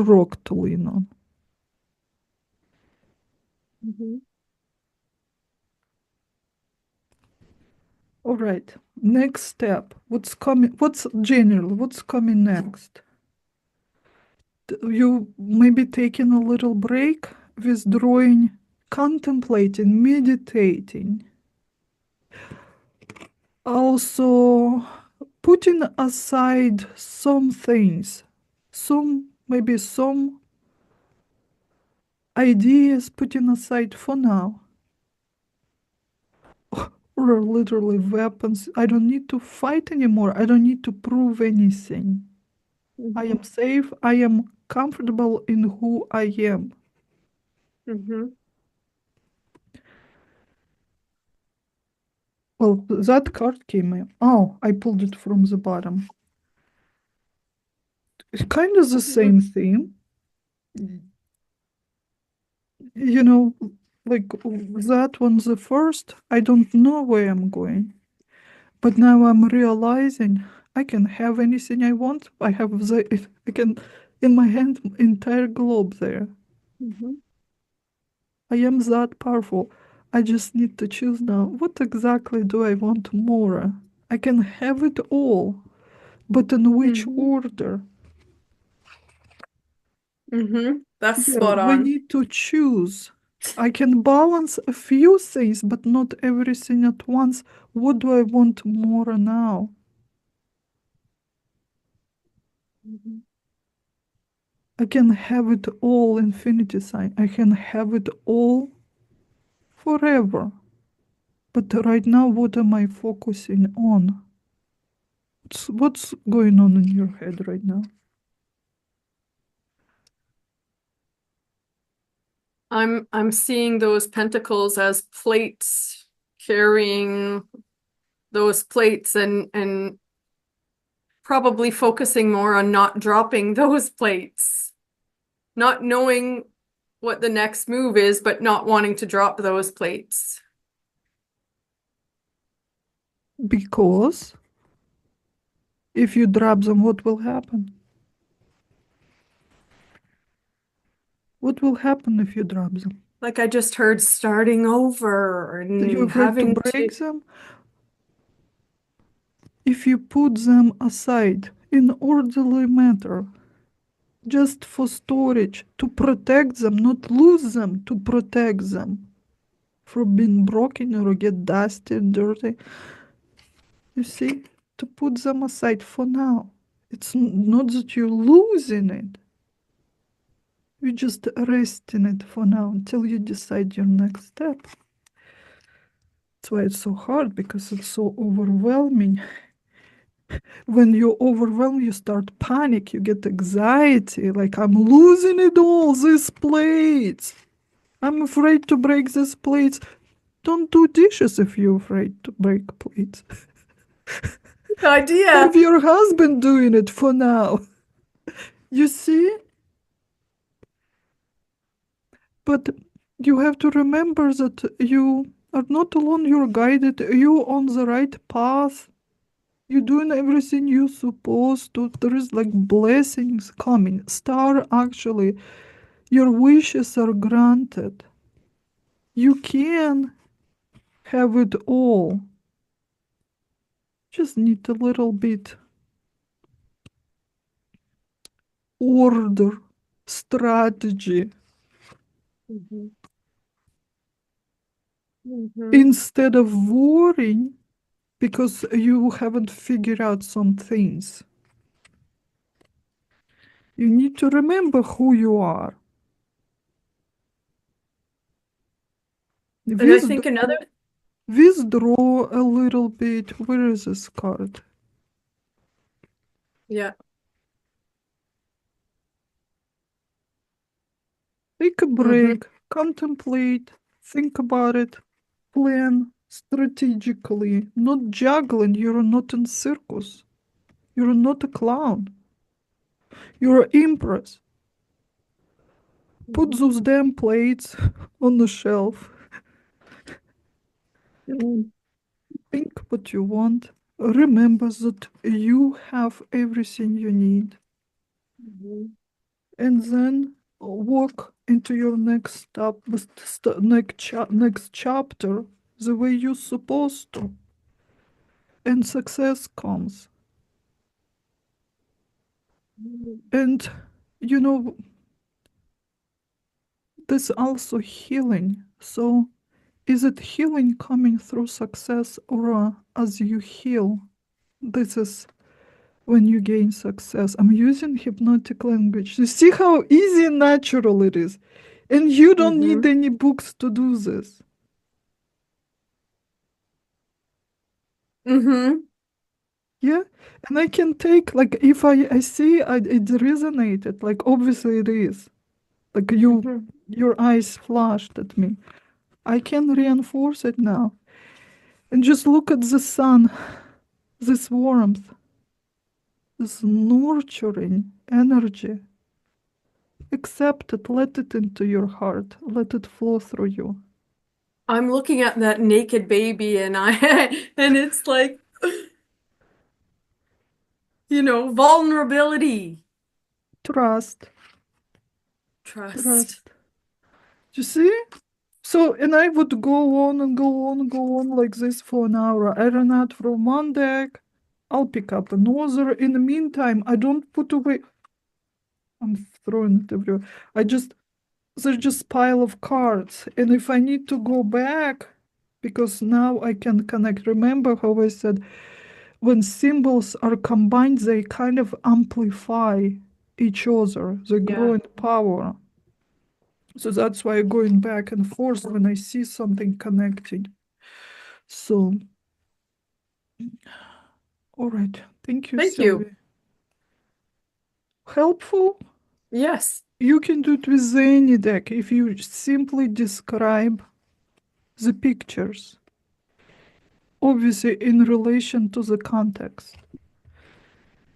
rock to lean on. Mhm. All right. Next step. What's coming? What's general? What's coming next? You maybe taking a little break, withdrawing, contemplating, meditating. Also, putting aside some things, maybe some ideas, putting aside for now, or literally weapons. I don't need to fight anymore. I don't need to prove anything. I am safe. I am comfortable in who I am. Mhm. Well, that card came in. Oh, I pulled it from the bottom. It's kind of the same theme. You know, like that one's the first. I don't know where I'm going. But now I'm realizing I can have anything I want. I can, in my hand, entire globe there. Mhm. I am that powerful. I just need to choose now. What exactly do I want more? I can have it all, but in which Mhm. order? That's Yeah, spot we on. need to choose. I can balance a few things, but not everything at once. What do I want more now? Mhm. I can have it all, infinity sign. I can have it all forever. But right now, what am I focusing on? What's going on in your head right now? I'm seeing those pentacles as plates, carrying those plates and probably focusing more on not dropping those plates, not knowing what the next move is, but not wanting to drop those plates. Because if you drop them, what will happen? What will happen if you drop them? Like I just heard starting over Are you and afraid to having to. break them? If you put them aside in orderly manner, just for storage, to protect them, not lose them, to protect them from being broken or get dusty and dirty. You see, to put them aside for now. It's not that you're losing it. You're just resting it for now until you decide your next step. That's why it's so hard, because it's so overwhelming. When you're overwhelmed, you start panic, you get anxiety, like I'm losing it all, these plates. I'm afraid to break these plates. Don't do dishes if you're afraid to break plates. Idea. Have your husband doing it for now. You see? But you have to remember that you are not alone, you're guided, you're on the right path. You're doing everything you're supposed to. There is like blessings coming. Star, actually, your wishes are granted. You can have it all. Just need a little bit order, strategy, instead of worrying because you haven't figured out some things. You need to remember who you are. And I think another, Withdraw a little bit. Where is this card? yeah. Take a break, contemplate, think about it, plan strategically, not juggling. You're not in circus. You're not a clown. You're an empress. Put those damn plates on the shelf. Think what you want. Remember that you have everything you need. And then walk into your next step, next chapter the way you're supposed to. And success comes. And, you know, there's also healing. So, is it healing coming through success, or as you heal? This is when you gain success. I'm using hypnotic language. You see how easy and natural it is. And you don't need any books to do this. Yeah. And I can take, like, if I see it resonated, like, obviously it is. Like, your eyes flashed at me. I can reinforce it now. And just look at the sun, this warmth, this nurturing energy. Accept it, let it into your heart, let it flow through you. I'm looking at that naked baby and and it's like, vulnerability. Trust. Trust. You see? So, and I would go on and go on and go on like this for an hour. I run out from one deck, I'll pick up another. In the meantime, I don't put away. I'm throwing it everywhere. There's just pile of cards. And if I need to go back, because now I can connect. Remember how I said, when symbols are combined, they kind of amplify each other. They grow in power. So that's why I'm going back and forth when I see something connecting. So, all right. Thank you, Thank Sylvie. you. Helpful? Yes. You can do it with any deck if you simply describe the pictures, obviously in relation to the context.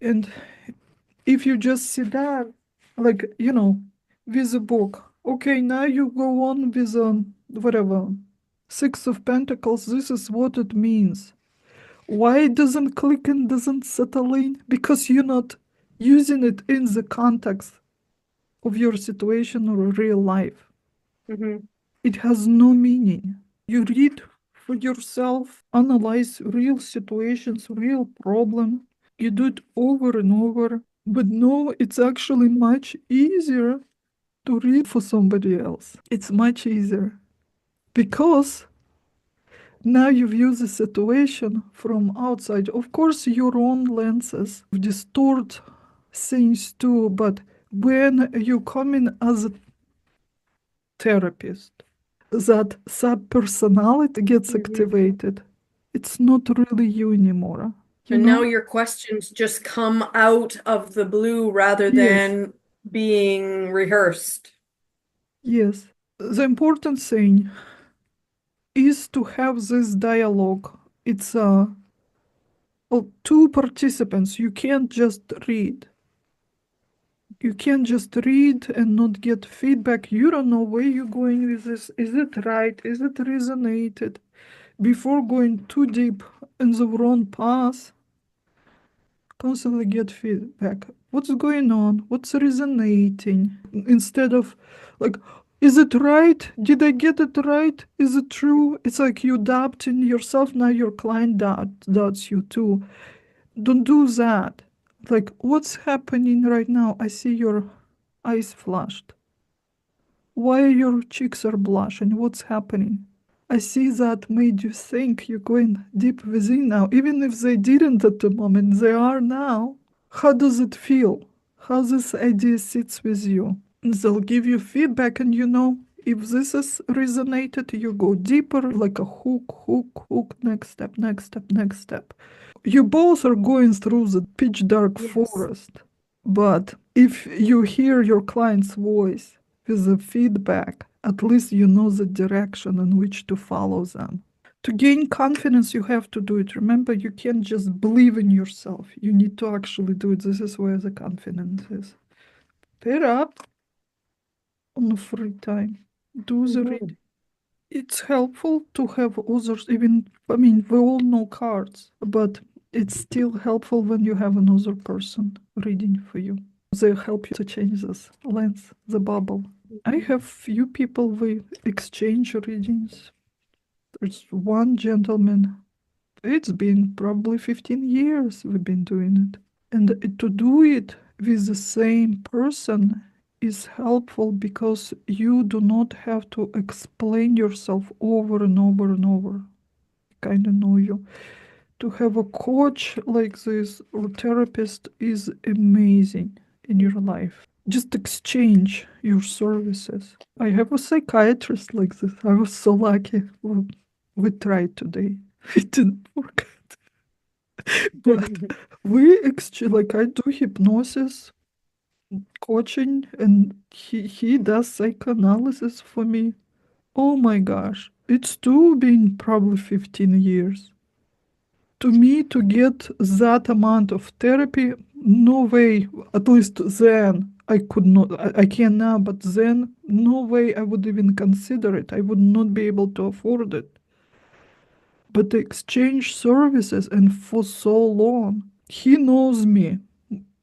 And if you just sit there, like, with a book, okay, now you go on with whatever, Six of Pentacles, this is what it means. Why it doesn't click and doesn't settle in? Because you're not using it in the context of your situation or real life. It has no meaning. You read for yourself, analyze real situations, real problem. You do it over and over. But no, it's actually much easier to read for somebody else. It's much easier because now you view the situation from outside. Of course, your own lenses distort things too, but when you come in as a therapist, that sub-personality gets activated. It's not really you anymore. And now your questions just come out of the blue rather than being rehearsed. Yes. The important thing is to have this dialogue. It's two participants. You can't just read. You can't just read and not get feedback. You don't know where you're going with this. Is it right? Is it resonated? Before going too deep in the wrong path, constantly get feedback. What's going on? What's resonating? Instead of like, is it right? Did I get it right? Is it true? It's like you doubting yourself. Now your client doubts you too. Don't do that. Like, what's happening right now? I see your eyes flushed. Why your cheeks are blushing? What's happening? I see that made you think you're going deep within now. Even if they didn't at the moment, they are now. How does it feel? How this idea sits with you? And they'll give you feedback, and if this is resonated, you go deeper like a hook, next step, next step, next step. You both are going through the pitch dark Yes. forest. But if you hear your client's voice with the feedback, at least you know the direction in which to follow them. To gain confidence, you have to do it. Remember, you can't just believe in yourself. You need to actually do it. This is where the confidence is. Pair up on the free time. Do the reading. It's helpful to have others, we all know cards, but it's still helpful when you have another person reading for you. They help you to change this lens, the bubble. I have few people we exchange readings. There's one gentleman, it's been probably 15 years we've been doing it. And to do it with the same person is helpful because you do not have to explain yourself over and over and over. Kind of know you. To have a coach like this or therapist is amazing in your life. Just exchange your services. I have a psychiatrist like this. I was so lucky. Well, we tried today. It didn't work. But we exchange, like I do hypnosis coaching and he does psychoanalysis for me. Oh my gosh. It's too been probably 15 years. To me, to get that amount of therapy, no way, at least then I could not, I can now, but then no way I would even consider it. I would not be able to afford it. But the exchange services, and for so long, he knows me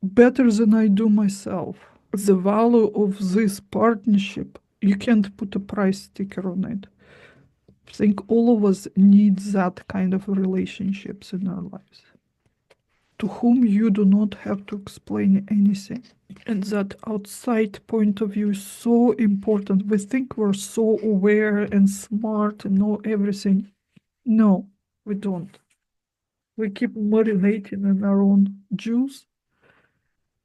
better than I do myself. The value of this partnership, you can't put a price sticker on it. I think all of us need that kind of relationships in our lives, to whom you do not have to explain anything. And that outside point of view is so important. We think we're so aware and smart and know everything. No, we don't. We keep marinating in our own juice,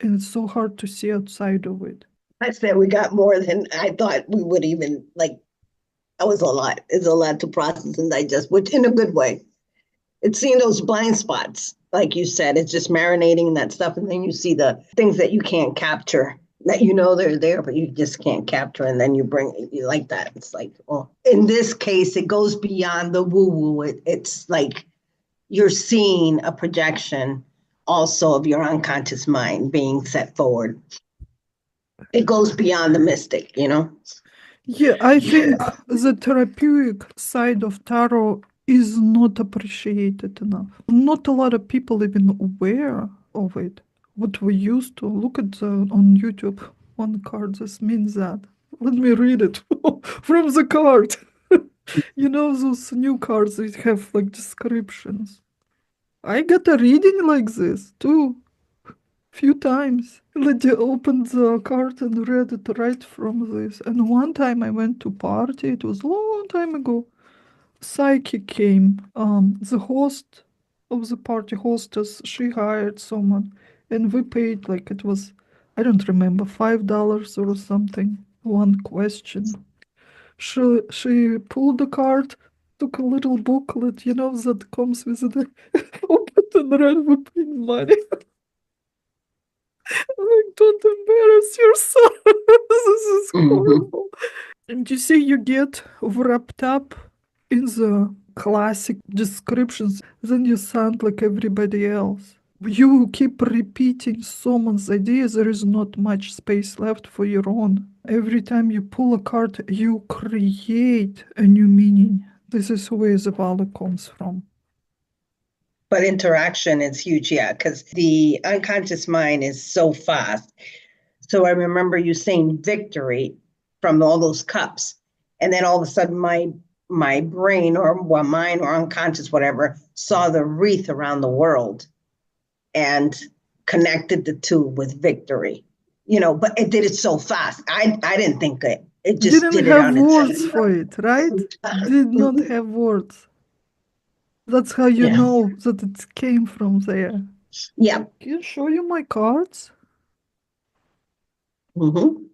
and it's so hard to see outside of it. I said we got more than I thought we would even like. That was a lot. It's a lot to process and digest, which in a good way. It's seeing those blind spots, like you said. It's just marinating that stuff, and then you see the things that you can't capture, that you know they're there, but you just can't capture, and then you bring you like that. It's like, oh, in this case, it goes beyond the woo-woo. It's like you're seeing a projection also of your unconscious mind being set forward. It goes beyond the mystic, you know? Yeah, I think the therapeutic side of tarot is not appreciated enough. Not a lot of people even aware of it. What we used to look at on YouTube, one card, this means that. Let me read it from the card. Those new cards, they have like descriptions. I got a reading like this too. Few times. Lady opened the card and read it right from this. And one time I went to party, it was a long time ago. Psychic came. The host of the party, hostess, she hired someone, and we paid like it was, I don't remember, $5 or something. One question. She pulled the card, took a little booklet, that comes with it, opened and read, we paid money. Like, don't embarrass yourself. This is horrible. And you see, you get wrapped up in the classic descriptions, then you sound like everybody else. You keep repeating someone's idea, there is not much space left for your own. Every time you pull a card, you create a new meaning. This is where the value comes from. But interaction is huge, yeah, because the unconscious mind is so fast. So I remember you saying victory from all those cups. And then all of a sudden my brain or mind or unconscious, whatever, saw the wreath around the world. And connected the two with victory, you know, but it did it so fast. I didn't think it just Didn't did it have on its words own. for it, right? Did not have words. That's how you Yeah. know that it came from there. Yeah. Can you show you my cards? Mm-hmm.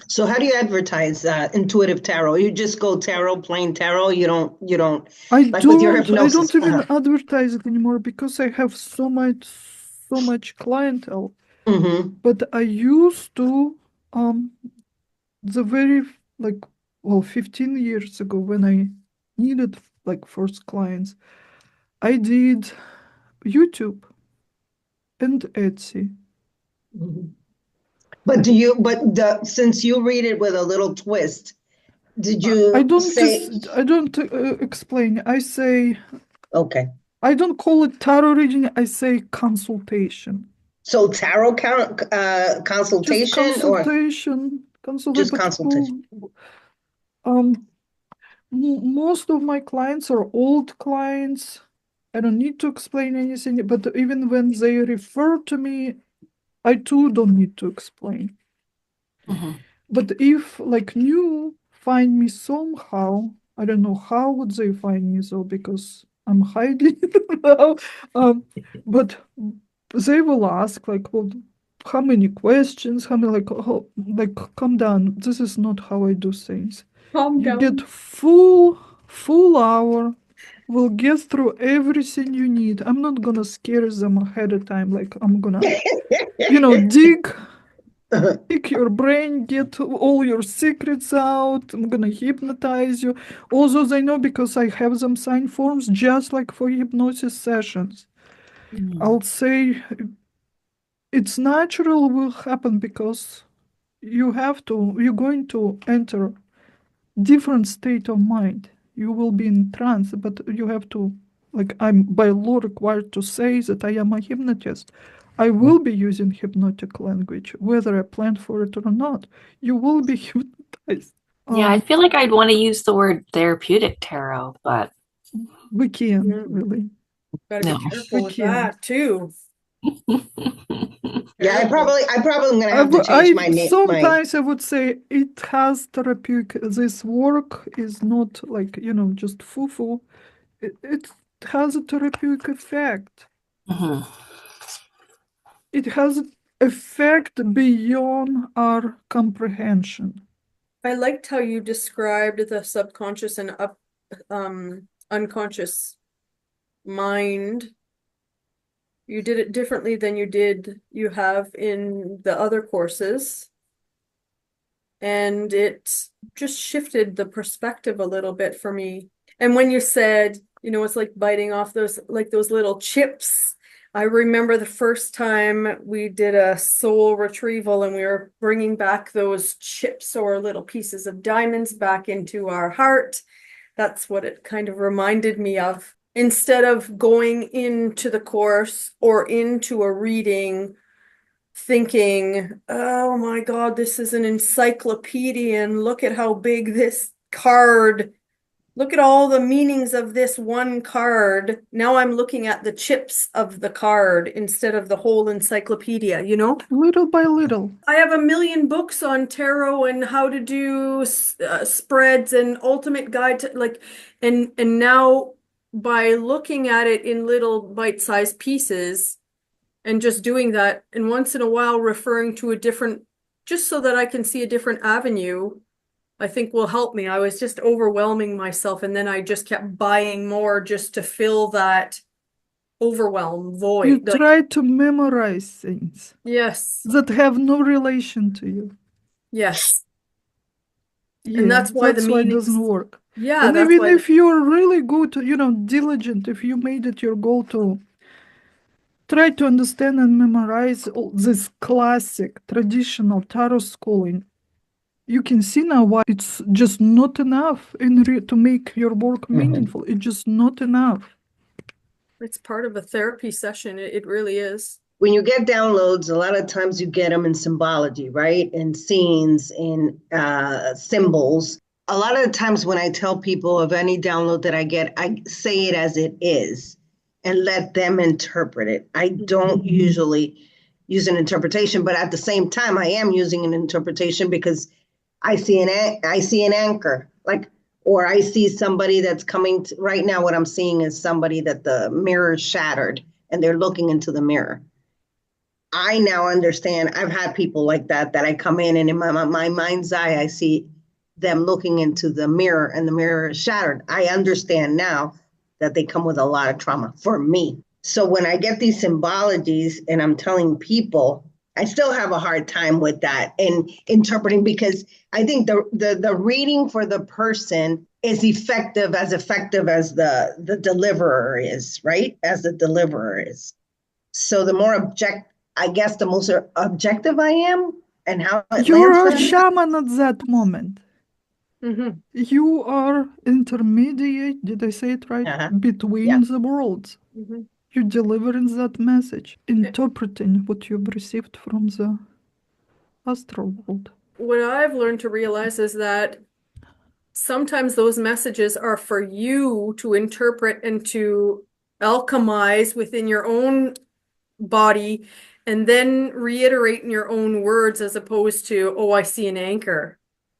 So how do you advertise intuitive tarot? You just go tarot, plain tarot. You don't I like with your don't hypnosis. even advertise it anymore because I have so much clientele. Mm-hmm. But I used to the very 15 years ago when I needed like first clients, I did YouTube and Etsy. Mm-hmm. Since you read it with a little twist, did I you don't say explain. I say okay? I don't call it tarot reading. I say consultation. So tarot Just consultation or consultation. Consultation. just But consultation? um, most of my clients are old clients. I don't need to explain anything. But even when they refer to me, I too don't need to explain. Mm-hmm. But if like new find me somehow, I don't know how would they find me though, because I'm hiding now. But they will ask like, well, how many questions? How many like calm down. This is not how I do things. Calm You down. get full hour. We'll get through everything you need. I'm not gonna scare them ahead of time. Like I'm gonna, dig pick your brain, get all your secrets out. I'm gonna hypnotize you. Also, they know because I have them sign forms just like for hypnosis sessions. Mm-hmm. I'll say it's natural will happen because you're going to enter different state of mind. You will be in trance, but you have to, like, I'm by law required to say that I am a hypnotist. I will be using hypnotic language, whether I planned for it or not. You will be hypnotized. Yeah, I feel like I'd want to use the word therapeutic tarot, but We can Mm. really. Gotta no. be careful We with can. that too. Yeah, I Careful. probably am gonna have to change my name. Sometimes I would say it has therapeutic. This work is not like just foo-foo. It has a therapeutic effect. Mhm. It has effect beyond our comprehension. I liked how you described the subconscious and unconscious mind. You did it differently than you have in the other courses. And it just shifted the perspective a little bit for me. And when you said, it's like biting off those little chips. I remember the first time we did a soul retrieval and we were bringing back those chips or little pieces of diamonds back into our heart. That's what it kind of reminded me of. Instead of going into the course or into a reading thinking, oh my God, this is an encyclopedia and look at how big this card, look at all the meanings of this one card. Now I'm looking at the chips of the card instead of the whole encyclopedia, Little by little. I have a million books on tarot and how to do spreads and ultimate guide to and now by looking at it in little bite-sized pieces and just doing that and once in a while referring to a different, just so that I can see a different avenue, I think will help me. I was just overwhelming myself and then I just kept buying more just to fill that overwhelm You void. try to memorize things Yes, that have no relation to you. yes. Yeah, And that's why the why it meanings, doesn't work. yeah, And that's even why if you're really good, diligent, if you made it your goal to try to understand and memorize all this classic traditional tarot schooling, you can see now why it's just not enough to make your work meaningful. It's just not enough. it's part of a therapy session. It really is. When you get downloads, a lot of times you get them in symbology, right? In scenes, in symbols. A lot of the times when I tell people of any download that I get, I say it as it is and let them interpret it. I don't usually use an interpretation, but at the same time, I am using an interpretation because I see an anchor, like, or I see somebody that's coming to, right now. What I'm seeing is somebody that the mirror shattered, and they're looking into the mirror. I now understand. I've had people like that I come in, and in my mind's eye, I see them looking into the mirror, and the mirror is shattered. I understand now that they come with a lot of trauma for me. So when I get these symbologies and I'm telling people, I still have a hard time with that and interpreting, because I think the reading for the person is effective as the deliverer is, right? As the deliverer is. So the more I guess the most objective I am and how it You're lands a for them. shaman at that moment. Mm-hmm. You are intermediate, did I say it right? Uh-huh. Between Yeah. the worlds. Mm-hmm. You're delivering that message, interpreting what you've received from the astral world. What I've learned to realize is that sometimes those messages are for you to interpret and to alchemize within your own body and then reiterate in your own words, as opposed to, oh, I see an anchor.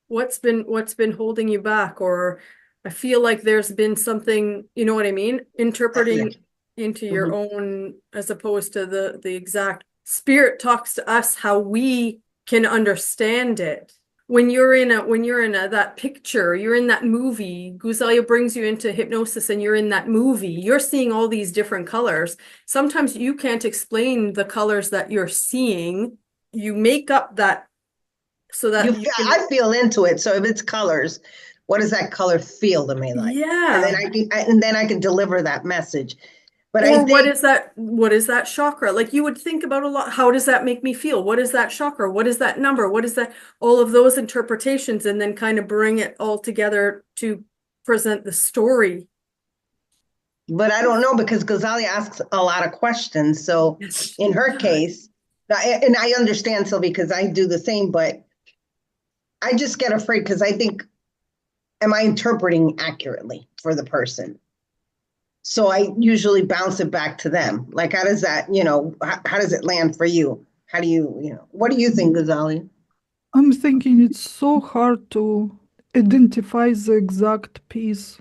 What's been holding you back? Or I feel like there's been something, you know what I mean? Interpreting into your own, as opposed to the exact spirit talks to us how we can understand it. When you're in that picture, you're in that movie, Guzalia brings you into hypnosis and you're in that movie, you're seeing all these different colors. Sometimes you can't explain the colors that you're seeing. You make up that so that you can, I feel into it. So if it's colors, what does that color feel to me like? And then yeah. I can deliver that message. But I Or what think, is that chakra? Like you would think about a lot. How does that make me feel? What is that chakra? What is that number? What is that? All of those interpretations, and then kind of bring it all together to present the story. but I don't know, because Guzalia asks a lot of questions. So Yes, in she her does. case, and I understand, Sylvie, because I do the same, but I just get afraid because I think, am I interpreting accurately for the person? So I usually bounce it back to them. Like, how does that, how does it land for you? How do what do you think, Guzalia? I'm thinking it's so hard to identify the exact piece,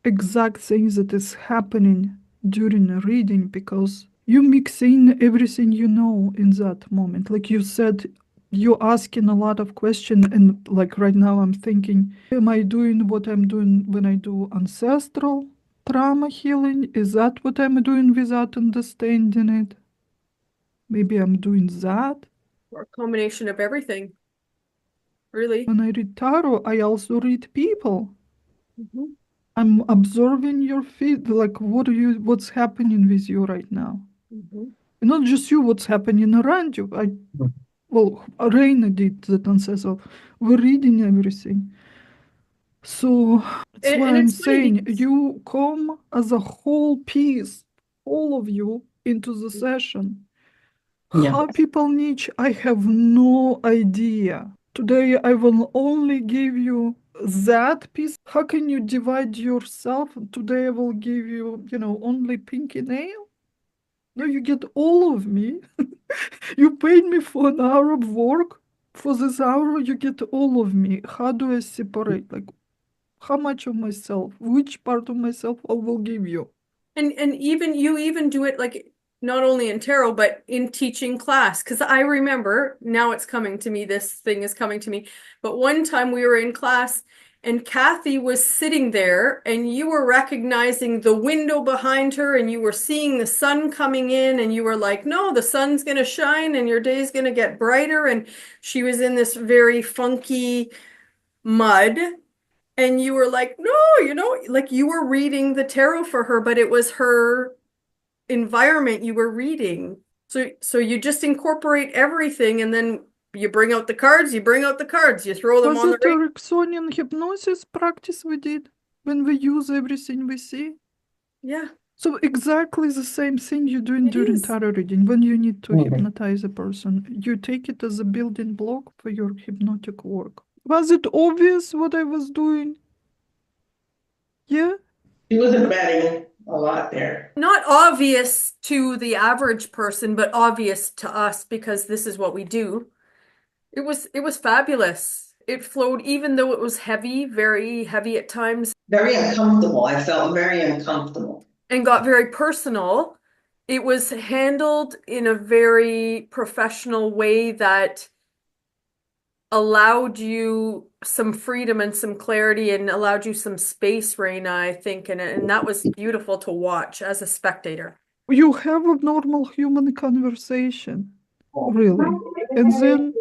exact thing that is happening during a reading, because you mix in everything you know in that moment. Like you said, you're asking a lot of questions, and like right now I'm thinking, am I doing what I'm doing when I do ancestral trauma healing? Is that what I'm doing without understanding it? Maybe I'm doing that. Or a combination of everything, really. When I read tarot, I also read people. Mhm. I'm observing your feet, like what's happening with you right now. Mhm. And not just you, what's happening around you. Well, Reina did that and says, so we're reading everything. So that's why And I'm it's funny saying because you come as a whole piece, all of you, into the session. Yeah. How people niche, I have no idea. Today I will only give you that piece. How can you divide yourself? Today I will give you, only pinky nail. No, you get all of me. You paid me for an hour of work. For this hour, you get all of me. How do I separate? Like, how much of myself? Which part of myself I will give you? and even you even do it like not only in tarot but in teaching class, because I remember now it's coming to me, this thing is coming to me, but one time we were in class and Kathy was sitting there and you were recognizing the window behind her and you were seeing the sun coming in and you were like, no, the sun's going to shine and your day's going to get brighter, and she was in this very funky mud. And you were like, no, like you were reading the tarot for her, but it was her environment you were reading. So you just incorporate everything and then you bring out the cards, you throw them Was on the it a ring. Ericksonian hypnosis practice we did when we use everything we see? Yeah, So exactly the same thing you're doing it during is. tarot reading. When you need to Mhm. hypnotize a person, you take it as a building block for your hypnotic work. Was it obvious what I was doing? Yeah? She wasn't batting a lot there. Not obvious to the average person, but obvious to us because this is what we do. It was fabulous. It flowed, even though it was heavy, very heavy at times, Very uncomfortable. I felt very uncomfortable. and got very personal. It was handled in a very professional way that allowed you some freedom and some clarity and allowed you some space, Raina, I think, and that was beautiful to watch as a spectator. You have a normal human conversation, really. And then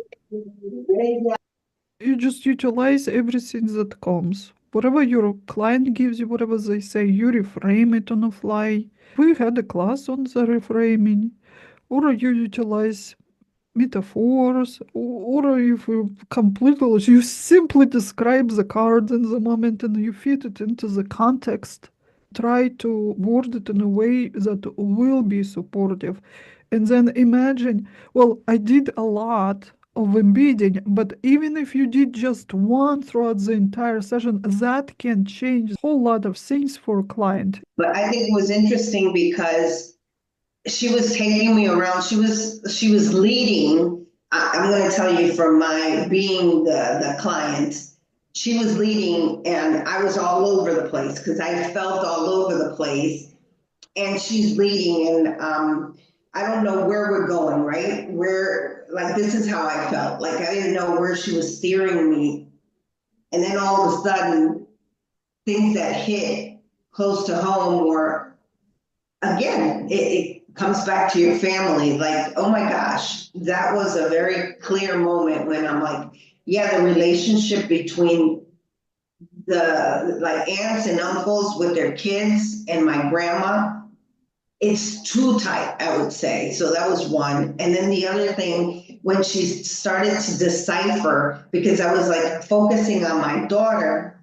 you just utilize everything that comes. Whatever your client gives you, whatever they say, you reframe it on the fly. We had a class on the reframing, or you utilize metaphors, or if you completely, you simply describe the card in the moment and you fit it into the context. Try to word it in a way that will be supportive. And then imagine, well, I did a lot of embedding, but even if you did just one throughout the entire session, that can change a whole lot of things for a client. But I think it was interesting because she was taking me around. She was leading. I'm going to tell you from my being the client, she was leading and I was all over the place because I felt all over the place. And she's leading and I don't know where we're going, right? Where, like, this is how I felt. Like, I didn't know where she was steering me. And then all of a sudden, things that hit close to home were, again, it comes back to your family. Like, oh my gosh, that was a very clear moment when I'm like, yeah, the relationship between the like aunts and uncles with their kids and my grandma, it's too tight, I would say. So that was one. And then the other thing, when she started to decipher, because I was like focusing on my daughter,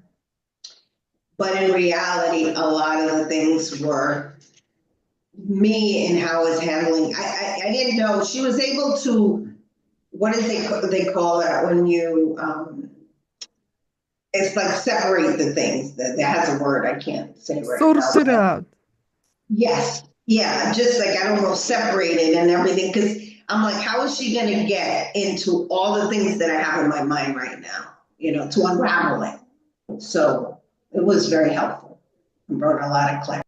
but in reality, a lot of the things were me and how I was handling. I didn't know. She was able to, what is they call that when you, it's like separate the things. That has a word I can't say right now. Source it out. Yes. Yeah, just like, I don't know, separated and everything, because I'm like, how is she going to get into all the things that I have in my mind right now, to unravel it? So it was very helpful and brought a lot of clarity.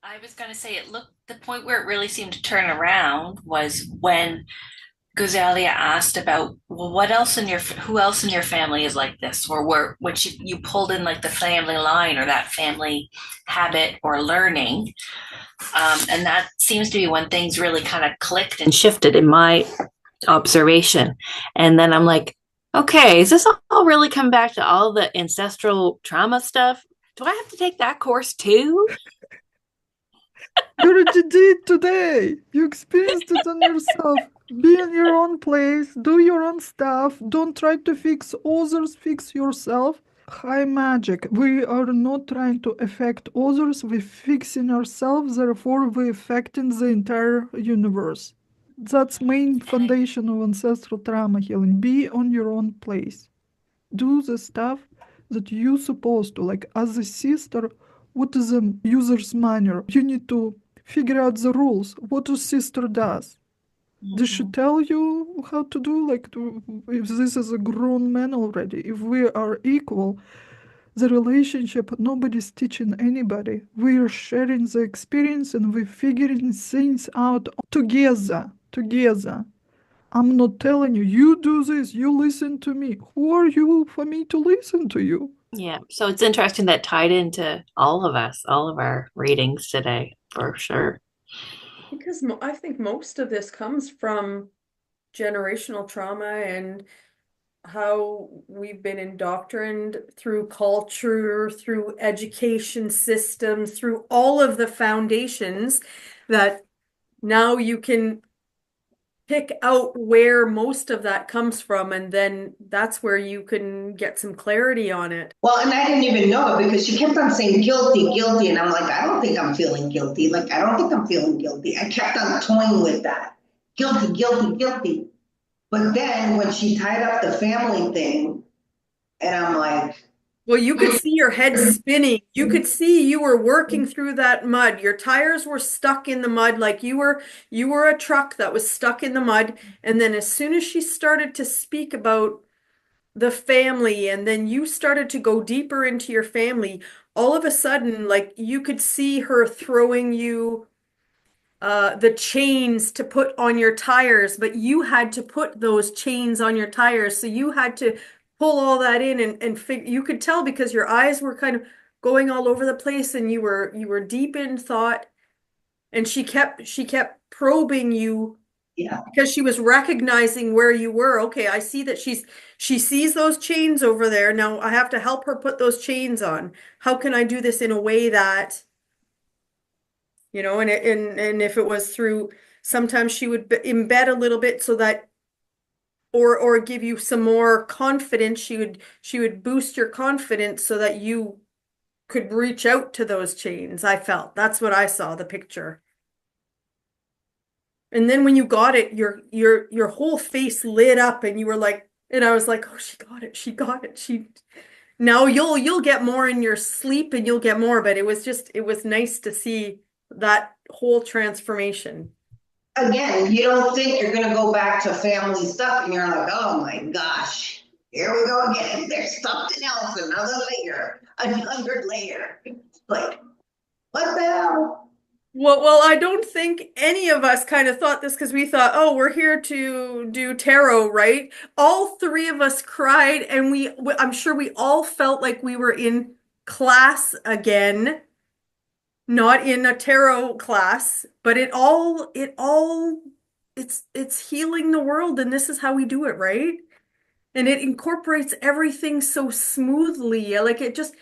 I was going to say the point where it really seemed to turn around was when Guzalia asked about, well, who else in your family is like this? Or when you pulled in like the family line or that family habit or learning. And that seems to be when things really kind of clicked and shifted in my observation. And then I'm like, okay, is this all really come back to all the ancestral trauma stuff? Do I have to take that course too? You already did today. You experienced it on yourself. Be in your own place, do your own stuff. Don't try to fix others, fix yourself. High magic. We are not trying to affect others, we're fixing ourselves, therefore we're affecting the entire universe. That's main foundation of ancestral trauma healing. Be on your own place. Do the stuff that you're supposed to. Like as a sister, what is a user's manual? You need to figure out the rules. What a sister does. They should tell you how to do, if this is a grown man already. If we are equal, the relationship, nobody's teaching anybody. We are sharing the experience and we're figuring things out together. I'm not telling you, you do this, you listen to me. Who are you for me to listen to you? Yeah. So it's interesting that tied into all of us, all of our readings today, for sure. Because I think most of this comes from generational trauma and how we've been indoctrined through culture, through education systems, through all of the foundations that now you can pick out where most of that comes from, and then that's where you can get some clarity on it. Well, and I didn't even know it because she kept on saying guilty, guilty. And I'm like, I don't think I'm feeling guilty. Like, I don't think I'm feeling guilty. I kept on toying with that. Guilty, guilty, guilty. But then when she tied up the family thing, and I'm like, Well, you could see your head spinning. You could see you were working through that mud. Your tires were stuck in the mud like you were a truck that was stuck in the mud. And then as soon as she started to speak about the family and then you started to go deeper into your family, all of a sudden like you could see her throwing you the chains to put on your tires, but you had to put those chains on your tires. So you had to pull all that in and figure, you could tell because your eyes were kind of going all over the place and you were deep in thought and she kept probing you Yeah. because she was recognizing where you were. Okay, I see that she sees those chains over there. Now I have to help her put those chains on. How can I do this in a way that and if it was through, sometimes she would embed a little bit so that, or give you some more confidence. She would boost your confidence so that you could reach out to those chains. I felt that's what I saw the picture. And then when you got it, your whole face lit up and you were like, and I was like, oh, she got it, she got it. Now you'll get more in your sleep and you'll get more, but it was nice to see that whole transformation. Again, you don't think you're gonna go back to family stuff and you're like, oh my gosh, here we go again. There's something else, another layer. Like, what the hell? Well, I don't think any of us kind of thought this because we thought, oh, we're here to do tarot, right? All three of us cried, and I'm sure we all felt like we were in class again, not in a tarot class, but it's healing the world, and this is how we do it, right? And it incorporates everything so smoothly. Like it just,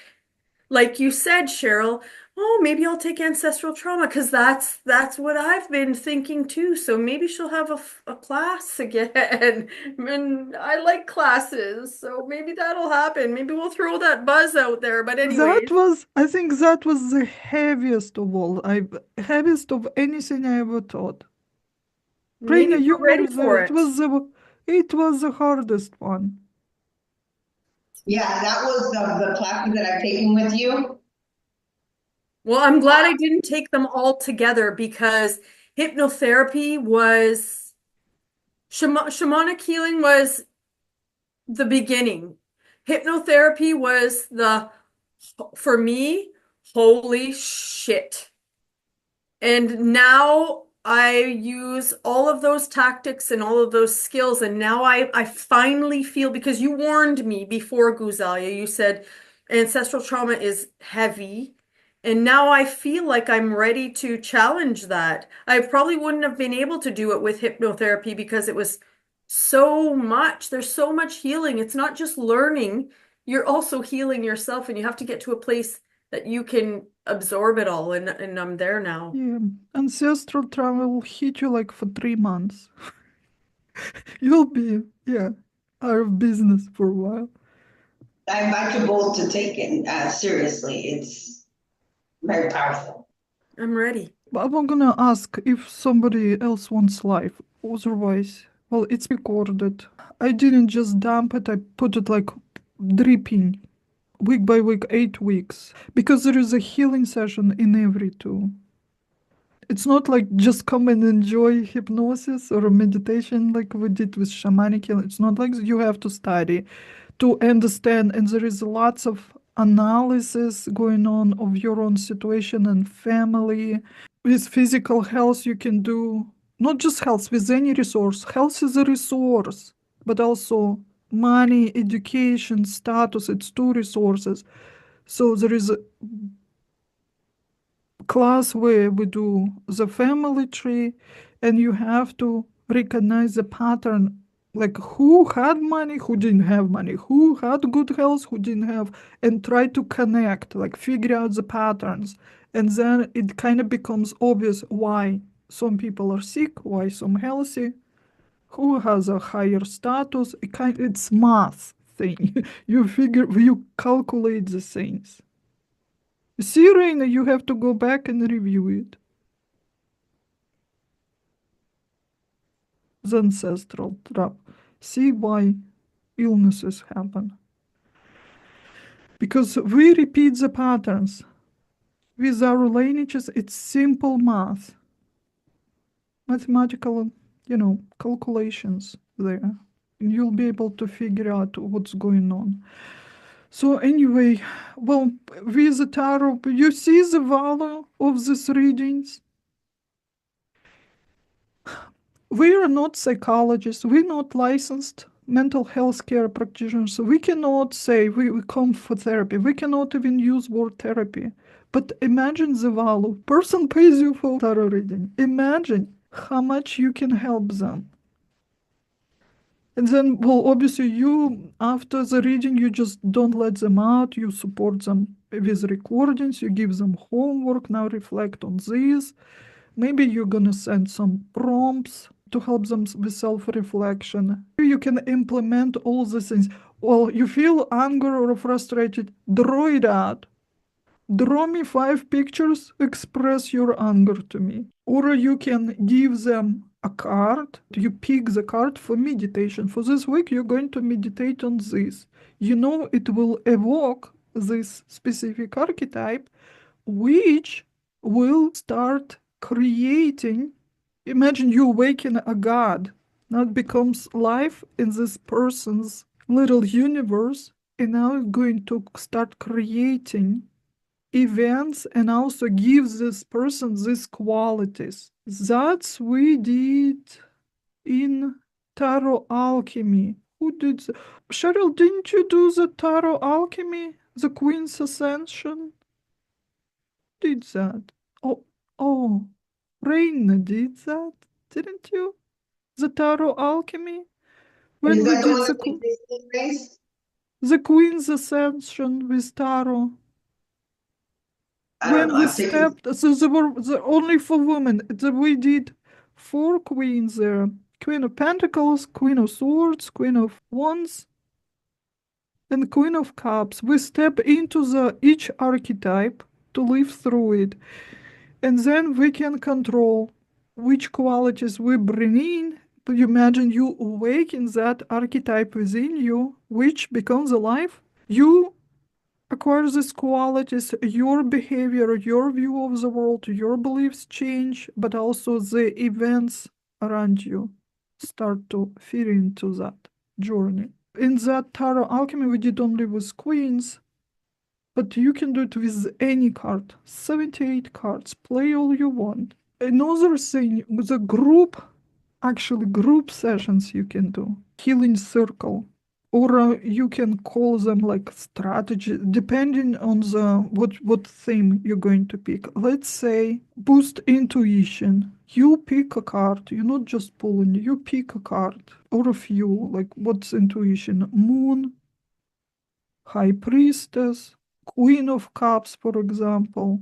like you said, Cheryl, oh, maybe I'll take ancestral trauma because that's what I've been thinking too. So maybe she'll have a class again. And I like classes, so maybe that'll happen. Maybe we'll throw that buzz out there. But anyways, I think that was the heaviest of all. Heaviest of anything I ever taught. maybe Prina, you we're ready were there. for it. It was the hardest one. Yeah, that was the classes that I've taken with you. Well, I'm glad I didn't take them all together because hypnotherapy was shamanic healing was the beginning. Hypnotherapy was for me, holy shit. And now I use all of those tactics and all of those skills. And now I finally feel, because you warned me before, Guzalia, you said ancestral trauma is heavy. And now I feel like I'm ready to challenge that. I probably wouldn't have been able to do it with hypnotherapy because it was so much. There's so much healing. It's not just learning, you're also healing yourself, and you have to get to a place that you can absorb it all. And I'm there now. Yeah, ancestral trauma will hit you like for 3 months. You'll be, yeah, out of business for a while. I invite you both to take it seriously. It's very powerful. I'm ready. But I'm gonna ask if somebody else wants live. Otherwise, well, it's recorded. I didn't just dump it, I put it like dripping week by week, 8 weeks. Because there is a healing session in every two. It's not like just come and enjoy hypnosis or meditation like we did with shamanic healing. It's not like you have to study to understand, and there is lots of analysis going on of your own situation and family. With physical health, you can do not just health, with any resource. Health is a resource, but also money, education, status, it's two resources. So there is a class where we do the family tree, and you have to recognize the pattern, like who had money, who didn't have money, who had good health, who didn't have, and try to connect, like figure out the patterns. And then it kind of becomes obvious why some people are sick, why some healthy, who has a higher status. It's math thing. You calculate the things. See, Reina, you have to go back and review it. The ancestral trap. See why illnesses happen. because we repeat the patterns. With our lineages, it's simple math, mathematical, calculations there. And you'll be able to figure out what's going on. So anyway, well, with the tarot, you see the value of these readings. We are not psychologists. We're not licensed mental health care practitioners. We cannot say we come for therapy. We cannot even use word therapy. But imagine the value. Person pays you for tarot reading. Imagine how much you can help them. And then, well, obviously, you, after the reading, you just don't let them out. You support them with recordings. You give them homework. Now reflect on this. Maybe you're going to send some prompts to help them with self-reflection. You can implement all these things. Well, you feel anger or frustrated, draw it out. Draw me 5 pictures, express your anger to me. Or you can give them a card. You pick the card for meditation. For this week, you're going to meditate on this. You know it will evoke this specific archetype, which will start creating. Imagine you awaken a god. Now it becomes life in this person's little universe, and now it's going to start creating events and also gives this person these qualities. That's we did in tarot alchemy. Who did that? Cheryl, didn't you do the tarot alchemy? The Queen's Ascension? Did that? Oh, Reina did that, didn't you? The tarot alchemy? When Is we that the did one that we did, Grace? the Queen's Ascension with tarot. I don't know. When we I'm taking. stepped, so they were only for women. We did 4 queens there: Queen of Pentacles, Queen of Swords, Queen of Wands, and Queen of Cups. We step into each archetype to live through it, and then we can control which qualities we bring in. But you imagine you awaken that archetype within you, which becomes alive. You acquire these qualities, your behavior, your view of the world, your beliefs change, but also the events around you start to fit into that journey. In that tarot alchemy, we did only with queens, but you can do it with any card. 78 cards, play all you want. Another thing, with a group sessions you can do. Healing circle. Or you can call them like strategy, depending on what theme you're going to pick. Let's say boost intuition. You pick a card. You're not just pulling. You pick a card or a few. Like what's intuition? Moon, High Priestess, Queen of Cups, for example.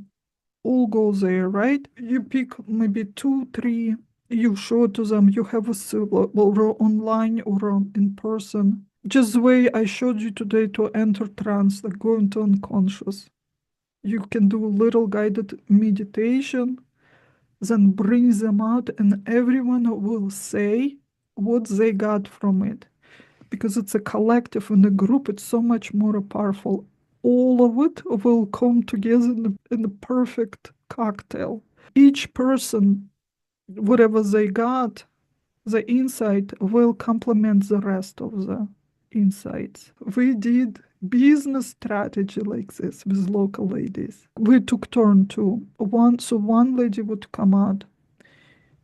All go there, right? You pick maybe 2, 3. You show to them. You have a or online or in person. Just the way I showed you today to enter trance, like go into unconscious. You can do a little guided meditation, then bring them out, and everyone will say what they got from it. Because it's a collective and a group, it's so much more powerful. All of it will come together in a perfect cocktail. Each person, whatever they got, the insight will complement the rest of the insights. We did business strategy like this with local ladies. We took turn to one lady would come out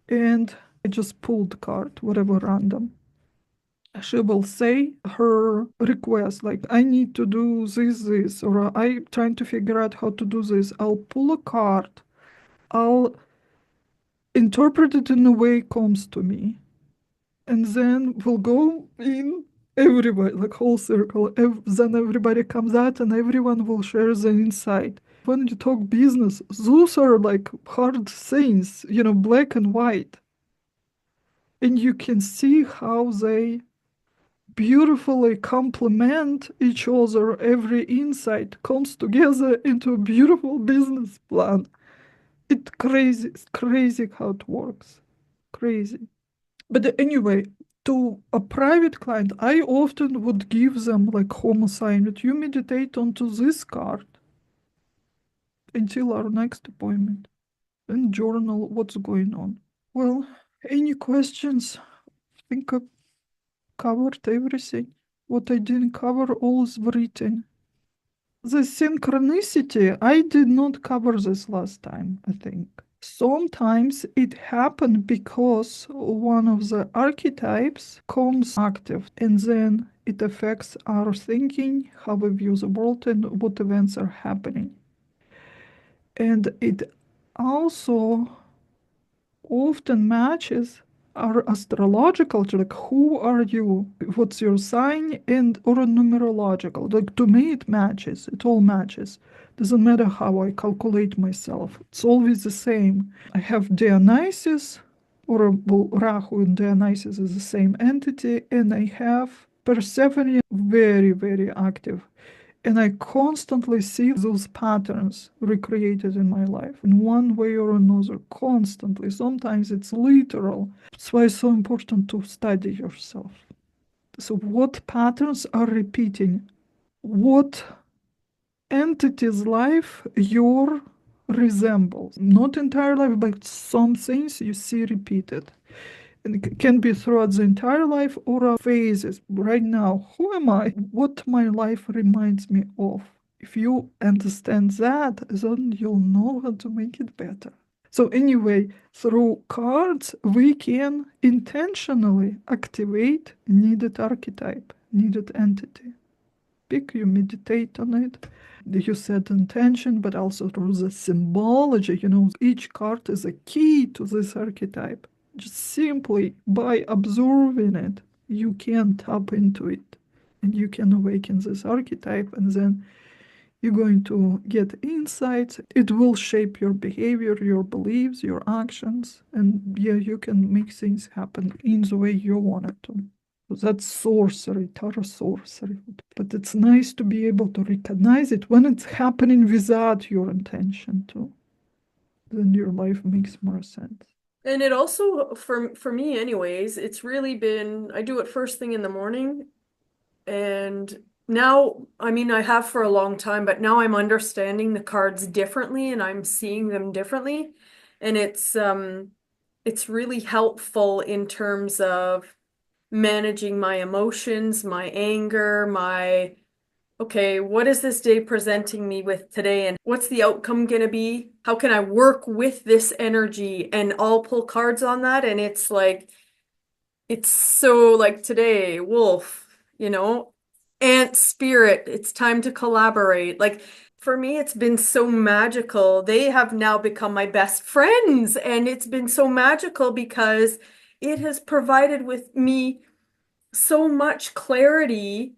and I just pulled card, whatever random. She will say her request, like I need to do this, or I'm trying to figure out how to do this. I'll pull a card. I'll interpret it in a way it comes to me. And then we'll go in everybody, like whole circle. Then everybody comes out and everyone will share the insight. When you talk business, those are like hard things, black and white. And you can see how they beautifully complement each other. Every insight comes together into a beautiful business plan. It's crazy how it works. Crazy. But anyway, to a private client, I often would give them like home assignment. You meditate onto this card until our next appointment and journal what's going on. Well, any questions? I think I covered everything. What I didn't cover, all is written. The synchronicity, I did not cover this last time, I think. Sometimes it happened because one of the archetypes comes active, and then it affects our thinking, how we view the world, and what events are happening. And it also often matches our astrological, like who are you, what's your sign, and or a numerological. Like to me it matches, it all matches. Doesn't matter how I calculate myself, it's always the same. I have Dionysus, or well, Rahu and Dionysus is the same entity, and I have Persephone very, very active. And I constantly see those patterns recreated in my life in one way or another, constantly. Sometimes it's literal. That's why it's so important to study yourself. So, what patterns are repeating? What entity's life your resembles? Not entire life, but some things you see repeated. And it can be throughout the entire life or phases. Right now, who am I? What my life reminds me of. If you understand that, then you'll know how to make it better. So anyway, through cards, we can intentionally activate needed archetype, needed entity. Pick, you meditate on it, you set intention, but also through the symbology, each card is a key to this archetype. Just simply by observing it, you can tap into it and you can awaken this archetype, and then you're going to get insights. It will shape your behavior, your beliefs, your actions, and yeah, you can make things happen in the way you want it to. So that's sorcery, tarot sorcery. But it's nice to be able to recognize it when it's happening without your intention to. Then your life makes more sense. And it also, for me anyways, it's really been, I do it first thing in the morning. And now, I mean, I have for a long time, but now I'm understanding the cards differently and I'm seeing them differently. And it's really helpful in terms of managing my emotions, my anger, okay, what is this day presenting me with today? And what's the outcome going to be? How can I work with this energy? And I'll pull cards on that. And it's like, it's so like today, wolf, ant spirit, it's time to collaborate. Like for me, it's been so magical. They have now become my best friends. And it's been so magical because it has provided with me so much clarity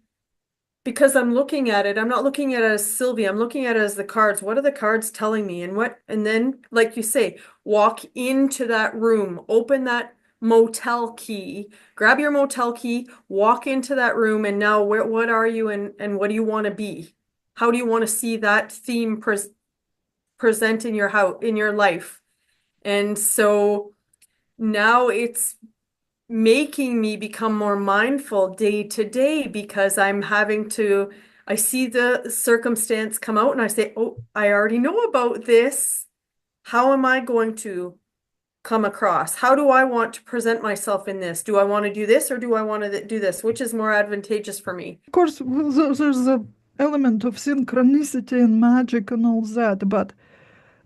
because I'm looking at it. I'm not looking at it as Sylvia. I'm looking at it as the cards. What are the cards telling me? And then, like you say, walk into that room, open that motel key, grab your motel key, walk into that room. And now what are you and what do you want to be? How do you want to see that theme present in your life? And so now it's making me become more mindful day to day because I see the circumstance come out and I say, oh, I already know about this. How am I going to come across? How do I want to present myself in this? Do I want to do this or do I want to do this? Which is more advantageous for me? Of course, there's the element of synchronicity and magic and all that, but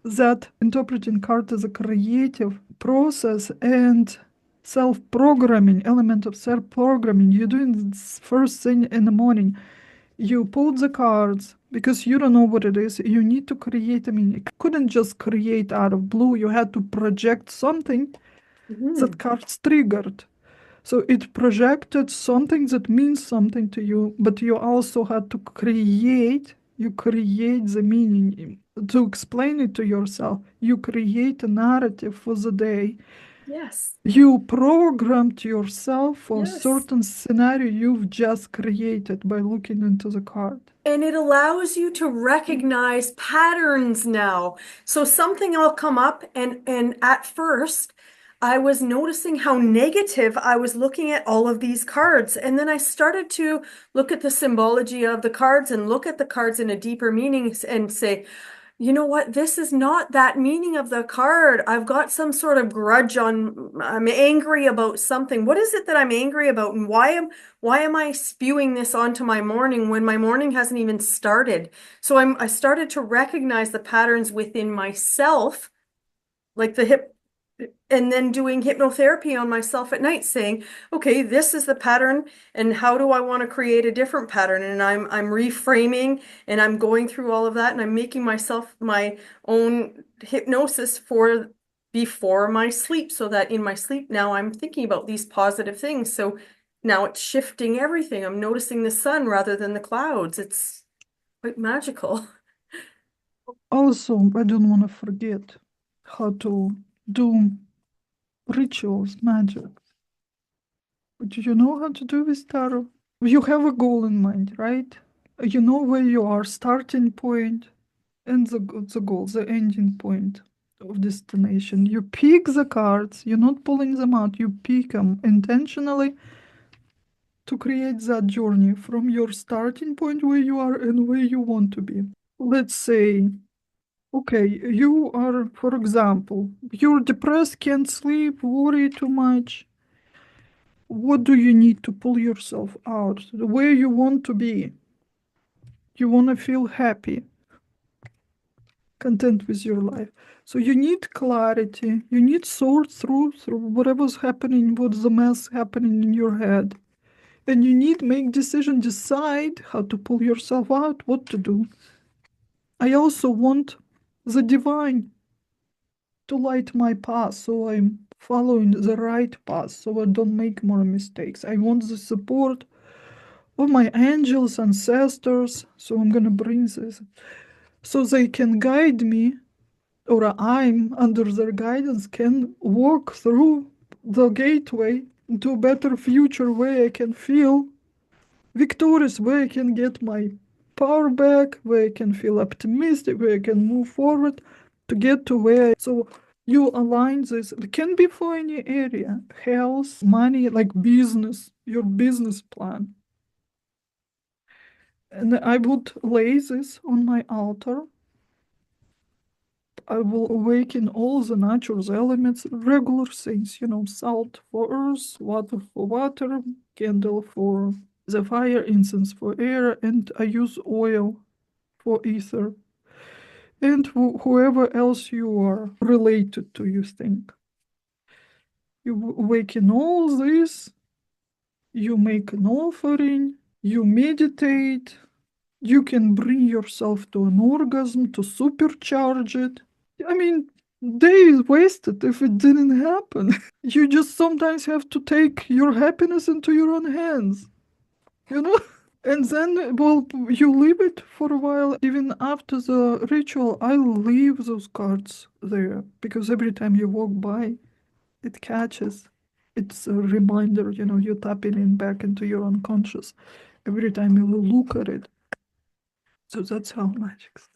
that interpreting card is a creative process and self-programming, element of self-programming. You're doing this first thing in the morning. You pull the cards because you don't know what it is. You need to create. I mean, you couldn't just create out of blue. You had to project something that cards triggered. So it projected something that means something to you, but you also had to create the meaning to explain it to yourself. You create a narrative for the day. Yes. You programmed yourself for a Yes. certain scenario you've just created by looking into the card. And it allows you to recognize patterns now. So something will come up and at first I was noticing how negative I was looking at all of these cards. And then I started to look at the symbology of the cards and look at the cards in a deeper meaning and say, you know what? This is not that meaning of the card. I've got some sort of grudge I'm angry about something. What is it that I'm angry about? And why am I spewing this onto my morning when my morning hasn't even started? So I started to recognize the patterns within myself, like and then doing hypnotherapy on myself at night, saying, okay, this is the pattern, and how do I want to create a different pattern? And I'm reframing, and I'm going through all of that, and I'm making myself my own hypnosis for before my sleep, so that in my sleep now I'm thinking about these positive things. So now it's shifting everything. I'm noticing the sun rather than the clouds. It's quite magical. Also, I don't want to forget how to do rituals, magic. But do you know how to do with tarot? You have a goal in mind, right? You know where you are, starting point, and the goal, the ending point of destination. You pick the cards, you're not pulling them out, you pick them intentionally to create that journey from your starting point where you are and where you want to be. Let's say, okay, you are, for example, you're depressed, can't sleep, worry too much. What do you need to pull yourself out? Where you want to be? You want to feel happy, content with your life. So you need clarity. You need sort through whatever's happening, what's the mess happening in your head. And you need make decision, decide how to pull yourself out, what to do. I also want the divine to light my path, so I'm following the right path, so I don't make more mistakes. I want the support of my angels, ancestors, so I'm gonna bring this, so they can guide me, or I'm under their guidance, can walk through the gateway into a better future where I can feel victorious, where I can get my power back, where I can feel optimistic, where I can move forward to get to where. So you align this. It can be for any area, health, money, like business, your business plan. And I would lay this on my altar. I will awaken all the natural elements, regular things, salt for earth, water for water, candle for the fire, incense for air, and I use oil for ether. And whoever else you are related to, you think. You awaken all this, you make an offering, you meditate, you can bring yourself to an orgasm to supercharge it. I mean, day is wasted if it didn't happen. You just sometimes have to take your happiness into your own hands, you know? And then, well, you leave it for a while. Even after the ritual, I leave those cards there because every time you walk by, it catches. It's a reminder, you're tapping in back into your unconscious every time you look at it. So that's how magic starts.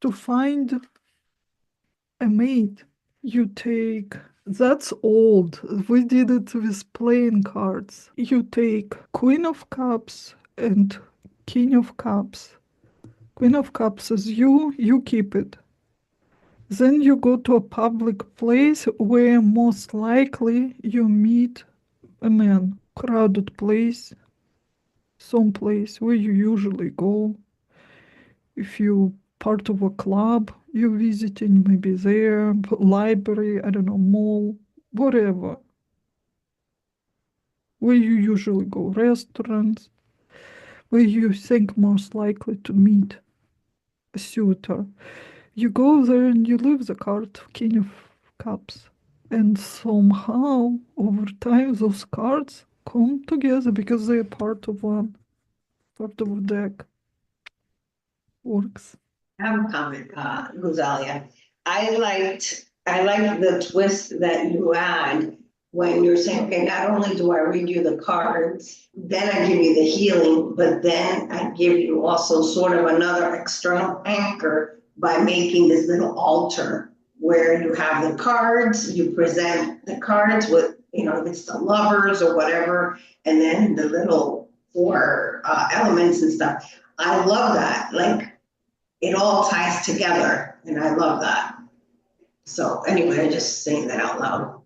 To find a mate, you take, that's old. We did it with playing cards. You take Queen of Cups and King of Cups. Queen of Cups is you keep it. Then you go to a public place where most likely you meet a man. Crowded place, some place where you usually go. If you part of a club you're visiting, maybe there, library, I don't know, mall, whatever. Where you usually go, restaurants, where you think most likely to meet a suitor. You go there and you leave the card, King of Cups. And somehow, over time, those cards come together because they're part of a deck. Works. I have a comment, Guzalia. I like the twist that you add when you're saying, okay, not only do I read you the cards, then I give you the healing, but then I give you also sort of another external anchor by making this little altar where you have the cards, you present the cards with, if it's the lovers or whatever, and then the little four elements and stuff. I love that. Like, it all ties together, and I love that. So anyway, I'm just saying that out loud.